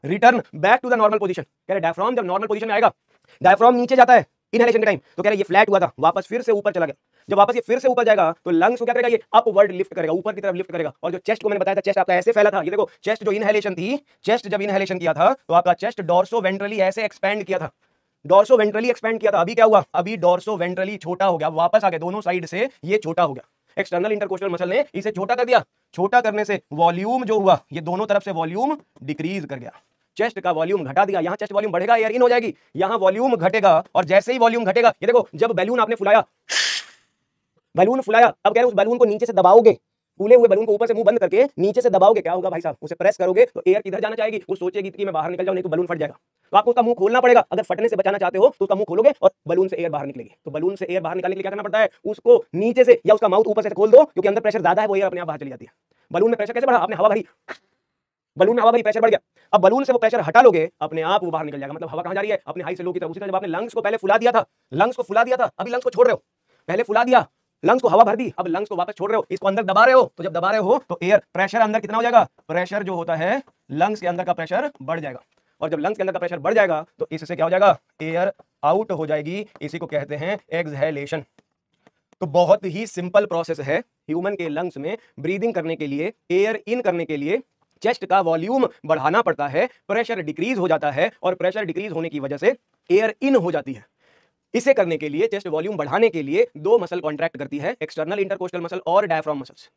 return back to the normal position. कह रहे डायफ्राम जब नॉर्मल पोजीशन में आएगा, डायफ्राम नीचे जाता है इनहेलेशन के टाइम, तो कह रहे ये फ्लैट हुआ था, वापस फिर से ऊपर चला गया। जब वापस ये फिर से ऊपर जाएगा तो लंग्स को क्या करेगा, ये अपवर्ड लिफ्ट करेगा, ऊपर की तरफ लिफ्ट करेगा। और जो चेस्ट को मैंने बताया था, चेस्ट आपका ऐसे फैला था, ये देखो चेस्ट जो इनहेलेशन थी, चेस्ट जब इनहेलेशन किया था तो आपका चेस्ट डॉर्सो वेंट्रली ऐसे एक्सपेंड किया था, डॉर्सो वेंट्रली एक्सपेंड किया था। अभी क्या हुआ, अभी डॉर्सो वेंट्रली छोटा हो गया, वापस आ गया, दोनों साइड से ये छोटा हो गया। एक्सटर्नल इंटरकोस्टल मसल ने इसे छोटा कर दिया, छोटा करने से वॉल्यूम जो हुआ, ये दोनों तरफ से वॉल्यूम डिक्रीज कर गया। चेस्ट का वॉल्यूम घटा दिया, यहां चेस्ट वॉल्यूम बढ़ेगा, एयर इन हो जाएगी, यहां वॉल्यूम घटेगा। और जैसे ही वॉल्यूम घटेगा, ये देखो जब बैलून आपने फुलाया, अब कह रहे उस बैलून को नीचे से दबाओगे, फूले हुए बैलून को ऊपर से मुंह बंद करके नीचे से दबाओगे, क्या होगा भाई साहब, उसे प्रेस करोगे तो एयर किधर जाना चाहेगी, वो सोचेगी कि मैं बाहर निकल जाऊं, नहीं तो बैलून फट जाएगा। तो आपको उसका मुंह खोलना पड़ेगा, अगर फटने से बचाना चाहते हो तो उसका मुंह खोलोगे और बैलून से एयर बाहर निकलेगी। तो बैलून से एयर बाहर निकालने के लिए क्या करना पड़ता है, उसको नीचे से या उसका माउथ ऊपर से खोल दो, क्योंकि अंदर प्रेशर ज्यादा है, वो एयर अपने आप बाहर चली जाती है। बैलून में प्रेशर कैसे बढ़ा, आपने हवा भरी, बलून में हवा भरी, प्रेशर बढ़ गया, अब बलून से वो प्रेशर हटा लोगे, अपने आप वो बाहर निकल जाएगा। मतलब हवा कहां जा रही है, अपने हाई से लो की तरफ। उसी तरह जब आपने लंग्स को पहले फुला दिया था, अभी लंग्स को छोड़ रहे हो, पहले फुला दिया, लंग्स को हवा भर दी, अब लंग्स को वापस छोड़ रहे हो, इसको अंदर दबा रहे हो। तो जब दबा रहे हो तो एयर प्रेशर अंदर कितना हो जाएगा, प्रेशर जो होता है लंग्स के अंदर का प्रेशर बढ़ जाएगा। और जब लंग्स के अंदर का प्रेशर बढ़ जाएगा तो इससे क्या हो जाएगा, एयर आउट हो जाएगी। इसी को कहते हैं एक्सहेलेशन। तो बहुत ही सिंपल प्रोसेस है ह्यूमन के लंग्स में ब्रीदिंग करने के लिए, एयर इन करने के लिए चेस्ट का वॉल्यूम बढ़ाना पड़ता है, प्रेशर डिक्रीज हो जाता है और प्रेशर डिक्रीज होने की वजह से एयर इन हो जाती है। इसे करने के लिए, चेस्ट वॉल्यूम बढ़ाने के लिए दो मसल कॉन्ट्रैक्ट करती है, एक्सटर्नल इंटरकोस्टल मसल और डायफ्राम मसल्स।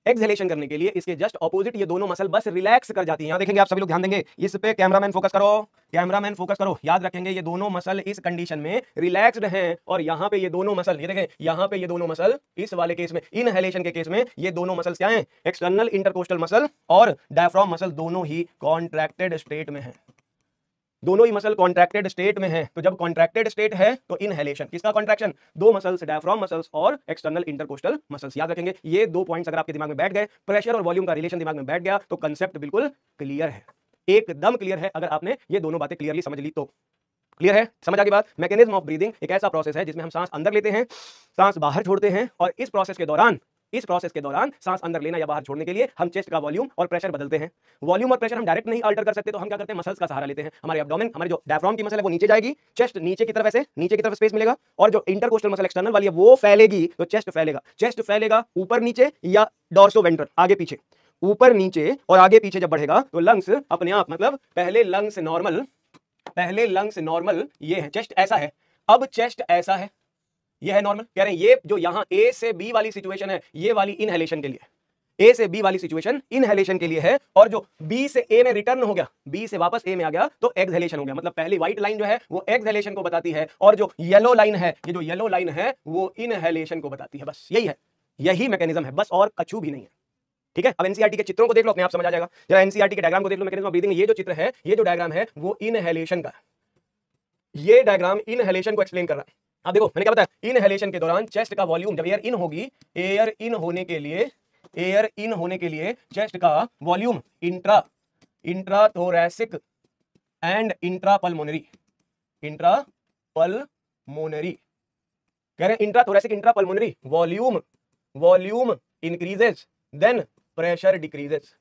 एक्सहेलेशन करने के लिए इसके जस्ट ऑपोजिट ये दोनों मसल बस रिलैक्स कर जाती हैं। यहां देखेंगे आप सभी लोग, ध्यान देंगे इस पे, कैमरामैन फोकस करो, कैमरामैन फोकस करो, याद रखेंगे ये दोनों मसल इस कंडीशन में रिलैक्स्ड हैं और यहां पे ये दोनों मसल, ये देखें यहां पे ये दोनों मसल इस वाले केस में, इनहेलेशन के केस में ये दोनों मसल्स क्या हैं, एक्सटर्नल इंटरकोस्टल मसल और डायफ्राम मसल दोनों ही कॉन्ट्रैक्टेड स्टेट में है। दोनों ही मसल कॉन्ट्रैक्टेड स्टेट में है। तो जब कॉन्ट्रैक्टेड स्टेट है तो इनहेलेशन, किसका कॉन्ट्रैक्शन, दो मसल्स, डायफ्राम मसल्स और एक्सटर्नल इंटरकोस्टल मसल्स। याद रखेंगे ये दो पॉइंट्स अगर आपके दिमाग में बैठ गए, प्रेशर और वॉल्यूम का रिलेशन दिमाग में बैठ गया तो कंसेप्ट बिल्कुल क्लियर है, एकदम क्लियर है। अगर आपने ये दोनों बातें क्लियरली समझ ली तो क्लियर है, समझ आ गई बात। मैकेनिज्म ऑफ ब्रीदिंग एक ऐसा प्रोसेस है जिसमें हम सांस अंदर लेते हैं, सांस बाहर छोड़ते हैं और इस प्रोसेस के दौरान सांस अंदर लेना या बाहर छोड़ने के लिए हम चेस्ट का वॉल्यूम और प्रेशर बदलते हैं। वॉल्यूम और प्रेशर हम डायरेक्ट नहीं अल्टर कर सकते तो हम क्या करते हैं, मसल्स का सहारा लेते हैं। हमारे एब्डोमेन, हमारे जो डायफ्राम की मसल है वो नीचे जाएगी, चेस्ट नीचे की तरफ, ऐसे नीचे की तरफ स्पेस मिलेगा और जो इंटरकोस्टल मसल एक्सटर्नल वाली है वो फैलेगी तो चेस्ट फैलेगा। चेस्ट फैलेगा ऊपर नीचे या डोर्सो वेंट्रल, आगे पीछे, ऊपर नीचे और आगे पीछे जब बढ़ेगा तो लंग्स अपने आप, मतलब पहले लंग्स नॉर्मल ये है, चेस्ट ऐसा है, अब चेस्ट ऐसा है, ये है नॉर्मल। कह रहे हैं ये जो यहां ए से बी वाली सिचुएशन है ये वाली इनहेलेशन के लिए, ए से बी वाली सिचुएशन इनहेलेशन के लिए है और जो बी से ए में रिटर्न हो गया, बी से वापस ए में आ गया तो एक्सहेलेशन हो गया। मतलब पहली व्हाइट लाइन जो है वो एक्सहेलेशन को बताती है और जो येलो लाइन है, ये जो येलो लाइन है वो इनहेलेशन को बताती है। बस यही है, यही मैकेनिज्म है, बस और कछु भी नहीं है। ठीक है, अब एनसीईआरटी के चित्रों को देख लो, अपने आप समझ आ जाएगा। जरा एनसीईआरटी के डायग्राम को देख लो, मैकेनिज्म ऑफ ब्रीदिंग। ये जो चित्र है, ये जो डायग्राम है वो इनहेलेशन का, ये डायग्राम इनहेलेशन को एक्सप्लेन कर रहा है। आप देखो मैंने क्या बताया, इनहेलेशन के दौरान चेस्ट का वॉल्यूम, जब एयर इन होगी, एयर इन होने के लिए चेस्ट का वॉल्यूम इंट्राथोरैसिक एंड इंट्रापल्मोनरी कह रहे हैं, intrathoracic intrapulmonary volume increases then pressure decreases.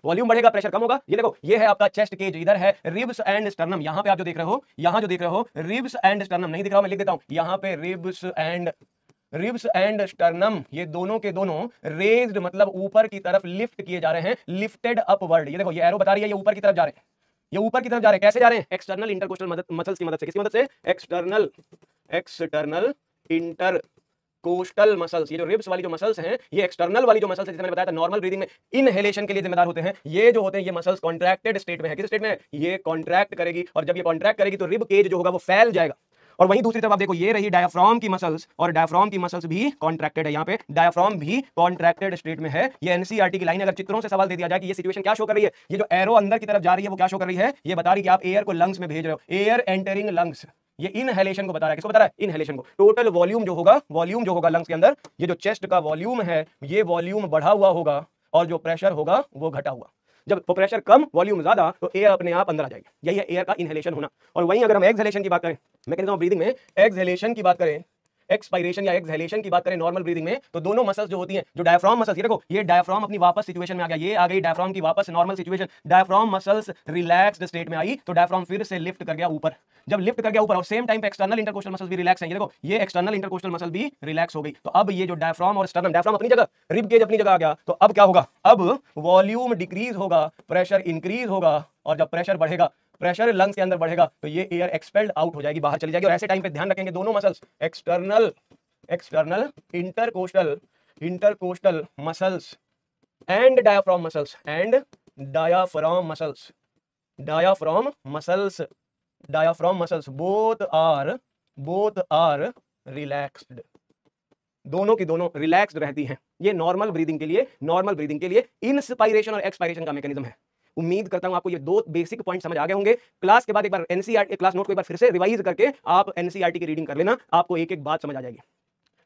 Volume बढ़ेगा, प्रेशर कम होगा। ये देखो, ये है आपका चेस्ट केज, इधर है रिब्स एंड स्टर्नम। यहां पे आप जो देख रहे हो, रिब्स एंड स्टर्नम नहीं दिख रहा, मैं लिख देता हूं, यहां पे रिब्स एंड स्टर्नम, ये दोनों के दोनों रेज्ड, मतलब ऊपर की तरफ लिफ्ट किए जा रहे हैं, लिफ्टेड अपवर्ड। ये देखो, ये एरो बता रही है ये ऊपर की तरफ जा रहे हैं, ये ऊपर की तरफ जा रहे हैं। कैसे जा रहे हैं, एक्सटर्नल इंटरकोस्टल मसल्स की मदद से। किसकी मदद से, एक्सटर्नल इंटरकोस्टल मसल्स। ये जो रिब्स वाली जो मसल्स हैं, ये एक्सटर्नल वाली जो मसल्स है, जैसे मैंने बताया था नॉर्मल ब्रीदिंग में इनहेलेशन के लिए जिम्मेदार होते हैं। ये जो होते हैं, ये मसल्स कॉन्ट्रैक्टेड स्टेट में है। किस स्टेट में है, ये कॉन्ट्रैक्ट करेगी और जब ये कॉन्ट्रैक्ट करेगी तो रिब केज जो होगा वो फैल जाएगा। और वहीं दूसरी तरफ आप देखो, ये रही डायफ्राम की मसल्स और डायफ्राम की मसल्स भी कॉन्ट्रैक्टेड है। यहाँ पे डायफ्राम भी कॉन्ट्रैक्टेड स्टेट में है। ये एनसीईआरटी की लाइन, अगर चित्रों से सवाल दे दिया जाए कि ये सिचुएशन क्या शो कर रही है, ये जो एरो अंदर की तरफ जा रही है वो क्या शो कर रही है, ये बता रही है कि आप एयर को लंग्स में भेज रहे हो, एयर एंटरिंग लंग्स। ये इनहेलेशन को बता रहा है, किसको बता रहा है, इनहेलेशन को। टोटल वॉल्यूम जो होगा लंग्स के अंदर, ये जो चेस्ट का वॉल्यूम है, ये वॉल्यूम बढ़ा हुआ होगा और जो प्रेशर होगा वो घटा हुआ। जब प्रेशर कम, वॉल्यूम ज्यादा, तो एयर अपने आप अंदर आ जाएगी। यही है एयर का इनहेलेशन होना। और वहीं अगर हम एक्सहेलेशन की बात करें, मैकेनिज्म ऑफ ब्रीदिंग में एक्सहेलेशन की बात करें, एक्सपायरेशन या एक्सहेलेशन की बात करें नॉर्मल ब्रीदिंग में, तो दोनों मसल्स जो होती हैं, जो डायफ्राम मसल्स, ये देखो, ये डायफ्राम अपनी वापस सिचुएशन में आ गया, ये आ गई डायफ्राम की वापस normal situation. Diaphragm muscles relaxed state में आई तो डायफ्राम फिर से लिफ्ट कर गया ऊपर। जब लिफ्ट कर गया ऊपर और सेम टाइम पे एक्सटर्नल इंटरकोस्टल मसल्स भी रिलैक्स हैं, ये देखो, ये एक्सटर्नल इंटरकोस्टल मसल भी रिलैक्स हो गई। तो अब ये जो डायफ्राम और स्टर्नम, डायफ्राम अपनी जगह, रिब केज अपनी जगह आ गया, तो अब क्या होगा, अब वॉल्यूम डिक्रीज होगा, प्रेशर इंक्रीज होगा और जब प्रेशर बढ़ेगा, प्रेशर लंग्स के अंदर बढ़ेगा तो ये एयर एक्सपेल्ड आउट हो जाएगी, बाहर चली जाएगी। और ऐसे टाइम पे ध्यान रखेंगे दोनों muscles, external intercostal muscles and diaphragm muscles both are relaxed. दोनों की दोनों रिलैक्स्ड रहती हैं। ये नॉर्मल ब्रीदिंग के लिए इंस्पायरेशन और एक्सपायरेशन का मैकेनिज्म है। उम्मीद करता हूं आपको ये दो बेसिक पॉइंट समझ आ गए होंगे। क्लास के बाद एक बार एनसीईआरटी क्लास नोट को एक बार फिर से रिवाइज करके आप एनसीईआरटी की रीडिंग कर लेना, आपको एक एक बात समझ आ जाएगी।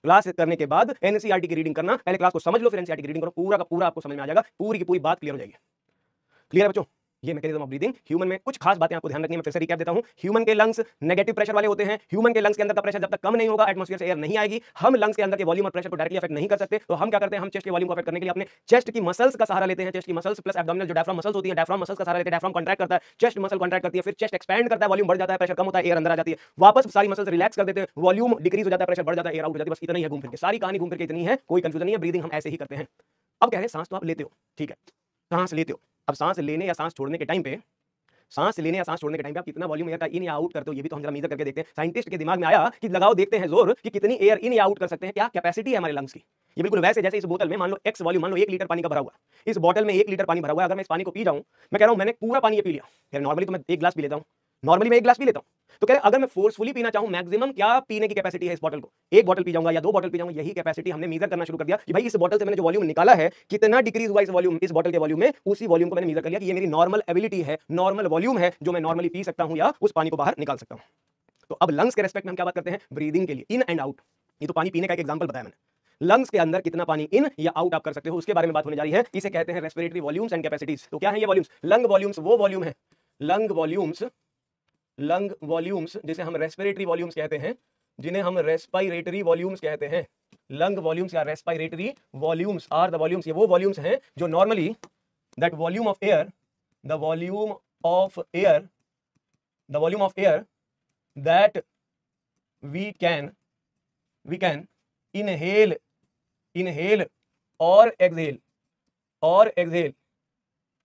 क्लास करने के बाद एनसीईआरटी की रीडिंग करना, पहले क्लास को समझ लो फिर एनसीईआरटी की रीडिंग करो, पूरा का पूरा आपको समझ में आ जाएगा, पूरी की पूरी बात क्लियर हो जाएगी। क्लियर है बच्चों, ये मैकेनिज्म ऑफ ब्रीदिंग। ह्यूमन में कुछ खास बातें आपको ध्यान रखनी है, मैं फिर से रिकैप देता हूं। ह्यूमन के लंग्स नेगेटिव प्रेशर वाले होते हैं। ह्यूमन के लंग्स के अंदर का प्रेशर जब तक कम नहीं होगा, एटमॉस्फेयर से एयर नहीं आएगी, हम लंग्स के अंदर के वॉल्यूम और प्रेशर को डायरेक्टली अफेक्ट नहीं कर सकते। तो हम क्या करते हैं, हम चेस्ट के वॉल्यूम को अफेक्ट करने के लिए अपने चेस्ट की मसल्स का सहारा लेते हैं। चेस्ट की मसल्स प्लस एब्डोमिनल जो डायफ्राम मसल्स होती है, डायफ्राम मसल्स का सहारा लेते हैं। डायफ्राम कॉन्ट्रैक्ट करता है, चेस्ट मसल कॉन्ट्रैक्ट करती है, फिर चेस्ट एक्सपैंड करता है, वॉल्यूम बढ़ जाता है, प्रेशर कम होता है, एयर अंदर आ जाती है, वापस सारी मसल्स रिलैक्स कर देते हैं, वॉल्यूम डिक्रीज हो जाता है, प्रेशर बढ़ जाता है, एयर आउट हो जाती है। बस इतना ही है घूम फिर के, सारी कहानी घूम फिर के इतनी है, कोई कंफ्यूजन नहीं है। ब्रीदिंग हम ऐसे ही करते हैं। अब कह रहे हैं सांस तो आप लेते हो, ठीक है, सांस लेते हो। अब सांस लेने या सांस छोड़ने के टाइम पे, सांस लेने या सांस छोड़ने के टाइम पे आप कितना वॉल्यूम एयर का इन या आउट करते हो, ये भी तो हम जरा मेजर करके देखते हैं। साइंटिस्ट के दिमाग में आया कि लगाओ देखते हैं जोर कि कितनी एयर इन या आउट कर सकते हैं, क्या कैपेसिटी है हमारे लंग्स की। ये बिल्कुल वैसे जैसे इस बोतल में मान लो एक्स वॉल्यूम, मान लो 1 लीटर पानी का भरा हुआ है, इस बोतल में 1 लीटर पानी भरा हुआ है। अगर मैं इस पानी को पी जाऊं, मैं कह रहा हूं मैंने पूरा पानी ये पी लिया, यार नॉर्मली तो मैं 1 गिलास पी लेता हूं, नॉर्मली मैं 1 गिलास पी लेता हूं, तो कह रहे अगर मैं फोर्सफुली पीना चाहूं, मैक्सिमम क्या पीने की कैपेसिटी है इस बोतल को, 1 बोतल पी जाऊंगा या 2 बोतल पी जाऊंगा। यही कैपेसिटी हमने मेजर करना शुरू कर दिया कि भाई इस बोतल से मैंने जो वॉल्यूम निकाला है, कितना डिक्रीज हुआ इस वॉल्यूम, इस बोतल के वॉल्यूम में, उसी वॉल्यूम को मैंने मेजर कर लिया कि ये मेरी नॉर्मल एबिलिटी है, नॉर्मल वॉल्यूम है जो मैं नॉर्मली पी सकता हूं या उस पानी को बाहर निकाल सकता हूं। तो अब लंग्स के रेस्पेक्ट में हम क्या बात करते हैं, ब्रीदिंग के लिए इन एंड आउट। ये तो पानी पीने का एक एग्जांपल बताया मैंने। लंग्स के अंदर कितना पानी इन या आउट आप कर सकते हो, उसके बारे में बात होने जा रही है। इसे कहते हैं रेस्पिरेटरी वॉल्यूम्स एंड कैपेसिटीज। तो क्या है ये वॉल्यूम्स? लंग वॉल्यूम्स वो वॉल्यूम है, लंग वॉल्यूम्स जिसे हम रेस्पिरेटरी वॉल्यूम्स कहते हैं, जिन्हें हम रेस्पिरेटरी वॉल्यूम्स कहते हैं। लंग वॉल्यूम्स या respiratory volumes are the volumes, ये वो वॉल्यूम्स हैं जो normally that volume of air, the volume of air, the volume of air that we can inhale or exhale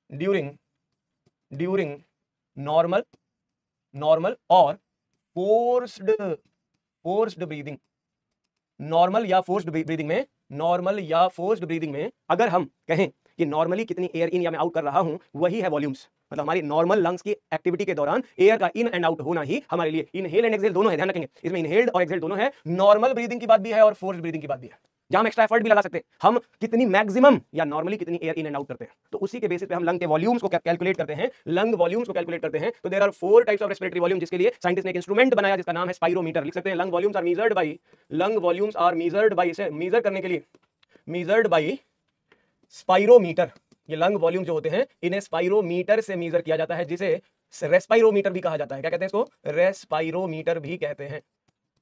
during normal or forced breathing। Normal या forced breathing में अगर हम कहें कि नॉर्मली कितनी एयर इन या मैं आउट कर रहा हूं, वही है वॉल्यूम्स। मतलब हमारी नॉर्मल लंग्स की एक्टिविटी के दौरान एयर का इन एंड आउट होना ही हमारे लिए, इनहेल एंड एक्सहेल दोनों है, ध्यान रखेंगे इसमें इनहेल्ड और एक्सहेल दोनों है। नॉर्मल ब्रीदिंग की बात भी है और फोर्स्ड ब्रीदिंग की बात भी है, जहां हम एक्स्ट्रा एफर्ट भी लगा सकते हैं। हम कितनी मैक्सिमम या नॉर्मली कितनी एयर इन एंड आउट करते हैं, तो उसी के बेसिस पे हम लंग के वॉल्यूम्स को कैलकुलेट करते हैं, लंग वॉल्यूम्स को कैलकुलेट करते हैं। तो there are 4 types of respiratory volume, जिसके लिए साइंटिस्ट ने एक इंस्ट्रूमेंट बनाया जिसका नाम है स्पाइरोमीटर। लिख सकते हैं lung volumes are measured by, इसे मेजर करने के लिए मेजर्ड बाय स्पाइरोमीटर। ये लंग वॉल्यूम जो होते हैं इन्हें स्पाइरोमीटर से मेजर किया जाता है, जिसे रेस्पाइरोमीटर भी कहा जाता है। क्या कहते हैं इसको? रेस्पाइरोमीटर भी कहते हैं।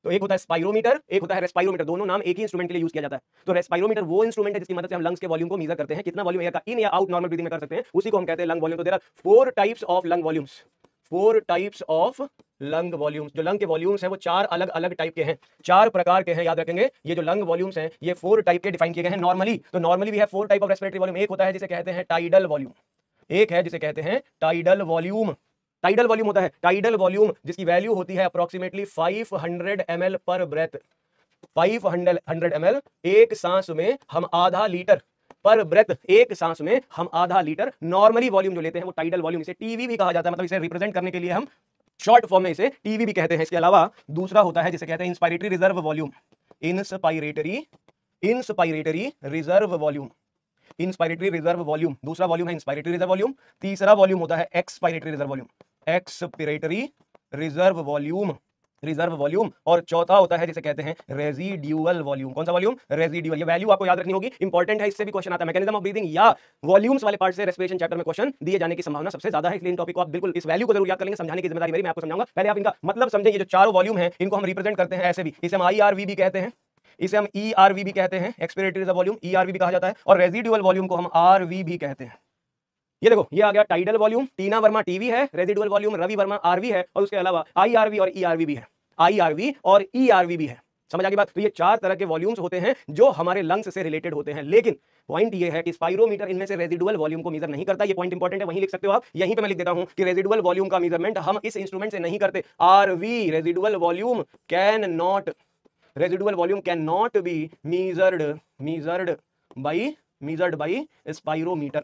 तो एक होता है स्पाइरोमीटर, एक होता है रेस्पाइरोमीटर, दोनों नाम एक ही इंस्ट्रूमेंट के लिए यूज किया जाता है। तो रेस्पाइरोमीटर वो इंस्ट्रूमेंट है जिसकी मदद से हम लंग्स के वॉल्यूम को मेजर करते हैं, कितना वॉल्यूम एयर का इन या आउट नॉर्मल ब्रीदिंग में कर सकते हैं, उसी को हम कहते हैं लंग वॉल्यूम। तो there are 4 types of lung volumes, 4 types of lung volumes. जो लंग के वॉल्यूम्स हैं वो 4 अलग अलग टाइप के हैं, 4 प्रकार के हैं, याद रखेंगे। ये जो लंग वॉल्यूम्स हैं ये 4 टाइप के डिफाइन किए गए हैं नॉर्मली। तो नॉर्मली भी है 4 टाइप ऑफ रेस्पिरेटरी वॉल्यूम। एक होता है जिसे कहते हैं टाइडल वॉल्यूम, एक है जिसे कहते हैं टाइडल वॉल्यूम। टाइडल वॉल्यूम होता है, टाइडल वॉल्यूम जिसकी वैल्यू होती है अप्रोक्सीमेटली 500 ml पर ब्रेथ। 500 ml, एक सांस में हम आधा लीटर पर ब्रेथ, एक सांस में हम आधा लीटर नॉर्मली वॉल्यूम जो लेते हैं वो टाइडल वॉल्यूम। इसे टीवी भी कहा जाता है, मतलब इसे रिप्रेजेंट करने के लिए हम शॉर्ट फॉर्म में इसे टीवी भी कहते हैं। इसके अलावा दूसरा होता है जिसे कहते हैं inspiratory reserve volume, inspiratory reserve volume, inspiratory reserve volume. दूसरा वॉल्यूम है इंस्पायरेटरी रिजर्व वॉल्यूम। तीसरा वॉल्यूम होता है expiratory reserve volume, expiratory reserve volume. और चौथा होता है जिसे कहते हैं रेजिड्यूअल वॉल्यूम। कौन सा वॉल्यूम? रेजिड्यूअल। ये वैल्यू आपको याद रखनी होगी, इंपॉर्टेंट है, इससे भी क्वेश्चन आता है। मैकेनिज्म ऑफ ब्रीदिंग या वॉल्यूम्स वाले पार्ट से रेस्पिरेशन चैप्टर में क्वेश्चन दिए जाने की संभावना सबसे ज्यादा है, इसलिए इन टॉपिक को आप बिल्कुल इस वैल्यू को जरूर याद कर लेंगे। समझाने की जिम्मेदारी मेरी, मैं आपको समझाऊंगा। पहले आप इनका मतलब समझें। ये जो चारों वॉल्यूम है इनको हम रिप्रेजेंट करते हैं ऐसे भी, इसे हम IRV भी कहते हैं, इसे हम ERV भी कहते हैं, एक्सपिरेटरी रिजर्व वॉल्यूम ERV भी कहा जाता है, और रेजिडुअल वॉल्यूम को हम RV भी कहते हैं। ये देखो ये आ गया tidal volume, Tina Verma TV है, residual volume Ravi Verma RV है, और उसके अलावा IRV और ERV भी है, IRV और ERV भी है। समझ आ गई बात? तो ये 4 तरह के वॉल्यूम्स होते हैं जो हमारे लंग्स से रिलेटेड होते हैं, लेकिन पॉइंट ये है कि स्पाइरोमीटर इनमें से रेजिडुअल वॉल्यूम को मेजर नहीं करता। ये पॉइंट इंपॉर्टेंट है, वहीं लिख सकते हो आप। यहीं पे मैं लिख देता हूं कि रेजिडुअल वॉल्यूम का मेजरमेंट हम इस इंस्ट्रूमेंट से नहीं करते। RV residual volume can not be measured by spirometer.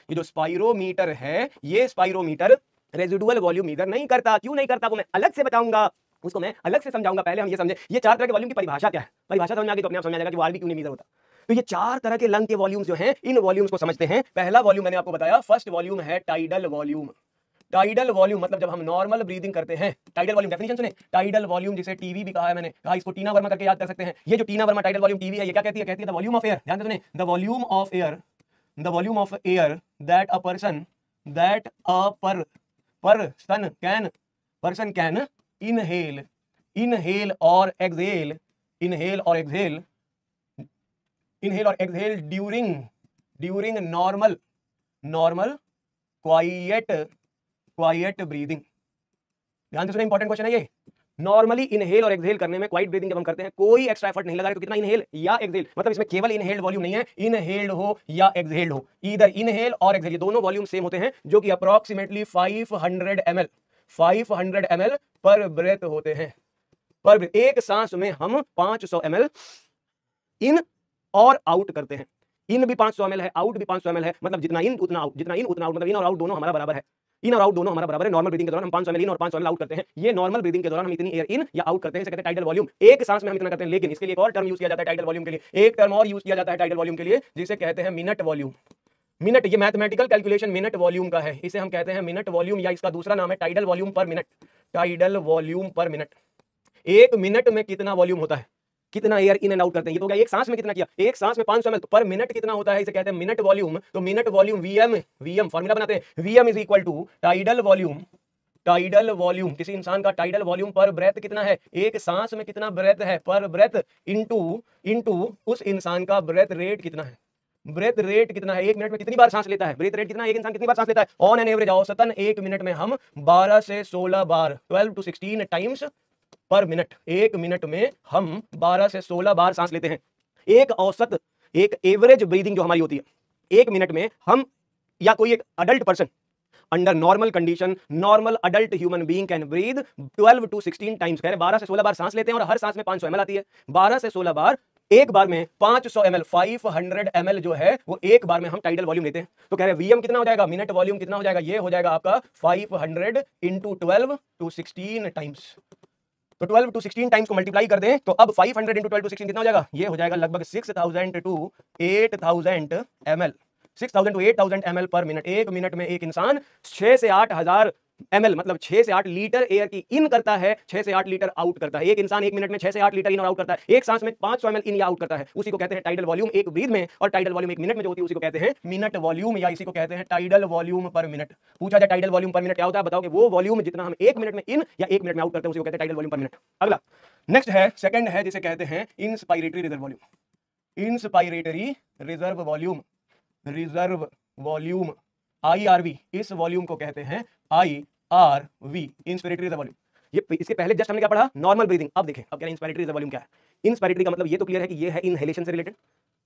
ये जो स्पाइरोमीटर है, ये स्पाइरोमीटर रेजिडुअल वॉल्यूम मेजर नहीं करता। क्यों नहीं करता वो मैं अलग से बताऊंगा, उसको मैं अलग से समझाऊंगा। पहले हम ये समझे ये 4 तरह के वॉल्यूम की परिभाषा क्या है। परिभाषा समझ में आ गई तो अपने आप समझ आ जाएगा कि वो RV क्यों नहीं मेजर होता। तो ये 4 तरह के लंग के वॉल्यूम्स जो हैं, इन वॉल्यूम्स को समझते हैं। पहला वॉल्यूम मैंने आपको बताया, फर्स्ट वॉल्यूम है टाइडल वॉल्यूम। टाइडल वॉल्यूम मतलब जब हम नॉर्मल ब्रीदिंग करते हैं। टाइडल वॉल्यूम डेफिनेशन सुने, टाइडल वॉल्यूम जिसे टीवी भी कहा है, मैंने कहा इसको टीना वर्मा करके याद कर सकते हैं। ये जो टीना वर्मा टाइडल वॉल्यूम टीवी है, ये क्या कहती है? कहती है द वॉल्यूम ऑफ एयर। ध्यान से सुने, the volume of air that a that a person can inhale or exhale during normal quiet breathing। ध्यान से सुने, इंपॉर्टेंट क्वेश्चन है ये। नॉर्मली इनहेल और एक्सहेल करने में, क्वाइट ब्रीथिंग जब हम करते हैं, कोई एक्स्ट्रा एफर्ट नहीं लगा रहे, तो कितना इनहेल या एक्सहेल, मतलब इसमें केवल इनहेल्ड वॉल्यूम नहीं है, इनहेल्ड हो या एक्सहेल्ड हो, इधर इनहेल और एक्सहेल, ये दोनों वॉल्यूम सेम होते हैं, जो कि अप्रोक्सीमेटली 500 ml पर ब्रेथ होते हैं। पर ब्रेथ, एक सांस में हम 500 ml इन और आउट करते हैं। इन भी 500 ml है, आउट भी 500 ml है, मतलब जितना इन उतना आउट, जितना इन उतना आउट, मतलब इन और आउट दोनों हमारा बराबर है। इन और आउट दोनों हमारा बराबर है। नॉर्मल ब्रीदिंग के दौरान हम 500 ml इन और 500 ml आउट करते हैं। ये नॉर्मल ब्रीदिंग के दौरान हम इतनी एयर इन या आउट करते हैं, इसे कहते हैं टाइडल वॉल्यूम। एक सांस में हम इतना करते हैं, लेकिन इसके लिए एक और टर्म यूज किया जाता है टाइडल वॉल्यूम के लिए, एक टर्म और यूज किया जाता है टाइडल वॉल्यूम के लिए, जिसे कहते हैं मिनट वॉल्यूम। मिनट, ये मैथमेटिकल कैलकुलेशन मिनट वॉल्यूम का है, इसे हम कहते हैं मिनट वॉल्यूम, या इसका दूसरा नाम है टाइडल वॉल्यूम पर मिनट। टाइडल वॉल्यूम पर मिनट, एक मिनट में कितना वॉल्यूम होता है, कितना एयर इन एंड आउट करते हैं। ये तो हो गया एक सांस में कितना किया, एक सांस में 500 ml, तो पर मिनट कितना होता है, इसे कहते हैं मिनट वॉल्यूम। तो मिनट वॉल्यूम वीएम फॉर्मूला बनाते हैं, VM is equal to tidal volume. किसी इंसान का टाइडल वॉल्यूम पर ब्रेथ कितना है, एक सांस में कितना ब्रेथ है पर ब्रेथ, इनटू उस इंसान का ब्रेथ रेट कितना है। ब्रेथ रेट कितना है, एक मिनट में कितनी बार सांस लेता है, ब्रेथ रेट कितना है, एक इंसान कितनी बार सांस लेता है ऑन एन एवरेज, औसतन एक मिनट में हम 12 से 16 बार, 12 to 16 टाइम्स पर मिनट, एक मिनट में हम 12 से 16 बार सांस लेते हैं। एक औसत, एक एवरेज ब्रीदिंग जो हमारी होती है, एक मिनट में हम, या कोई एक adult person under normal condition, normal adult human being can breathe 12 to 16 times, कह रहे 12 से 16 बार सांस लेते हैं, और हर सांस में 500 ml आती है। 12 से 16 बार, एक बार में 500 ml, 500 ml जो है वो एक बार में हम टाइडल वॉल्यूम लेते हैं। तो कह रहे वीएम कितना हो जाएगा, मिनट वॉल्यूम कितना हो जाएगा, ये हो जाएगा आपका 500 इंटू 12 to 16 टाइम्स। तो 12 to 16 टाइम्स को मल्टीप्लाई कर दें, तो अब 500 इंटू 12 to 16 कितना हो जाएगा, ये हो जाएगा लगभग 6000 to 8000 ml, 6000 to 8000 ml पर मिनट। एक मिनट में एक इंसान 6 से 8000 ml, मतलब 6 से 8 लीटर एयर की इन करता है, 6 से 8 लीटर आउट करता है। एक इंसान एक मिनट में 6 से 8 लीटर इन और आउट करता है, एक सांस में 500 ml इन या आउट करता है, उसी को कहते हैं टाइडल वॉल्यूम एक ब्रीथ में, और टाइडल वॉल्यूम एक मिनट में जो होती है उसी को कहते हैं मिनट वॉल्यूम, या इसी को कहते हैं टाइडल वॉल्यूम पर मिनट। पूछा जाए टाइडल वॉल्यूम पर मिनट क्या होता है, बताओ कि वो वॉल्यूम जितना हम एक मिनट में इन या एक मिनट में आउट करते हैं, उसी को कहते हैं टाइडल वॉल्यूम पर मिनट। अगला नेक्स्ट है, सेकंड है, जिसे कहते हैं inspiratory reserve volume. Inspiratory reserve volume, reserve volume IRV, इस वॉल्यूम को कहते हैं IRV, इंस्पिरेटरी रिजर्व वॉल्यूम। ये इसके पहले जस्ट हमने क्या पढ़ा, नॉर्मल ब्रीदिंग। अब देखें, अब कह रहे हैं इंस्पिरेटरी रिजर्व वॉल्यूम क्या है। इंस्पिरेटरी का मतलब ये तो क्लियर है कि ये है इनहेलेशन से रिलेटेड,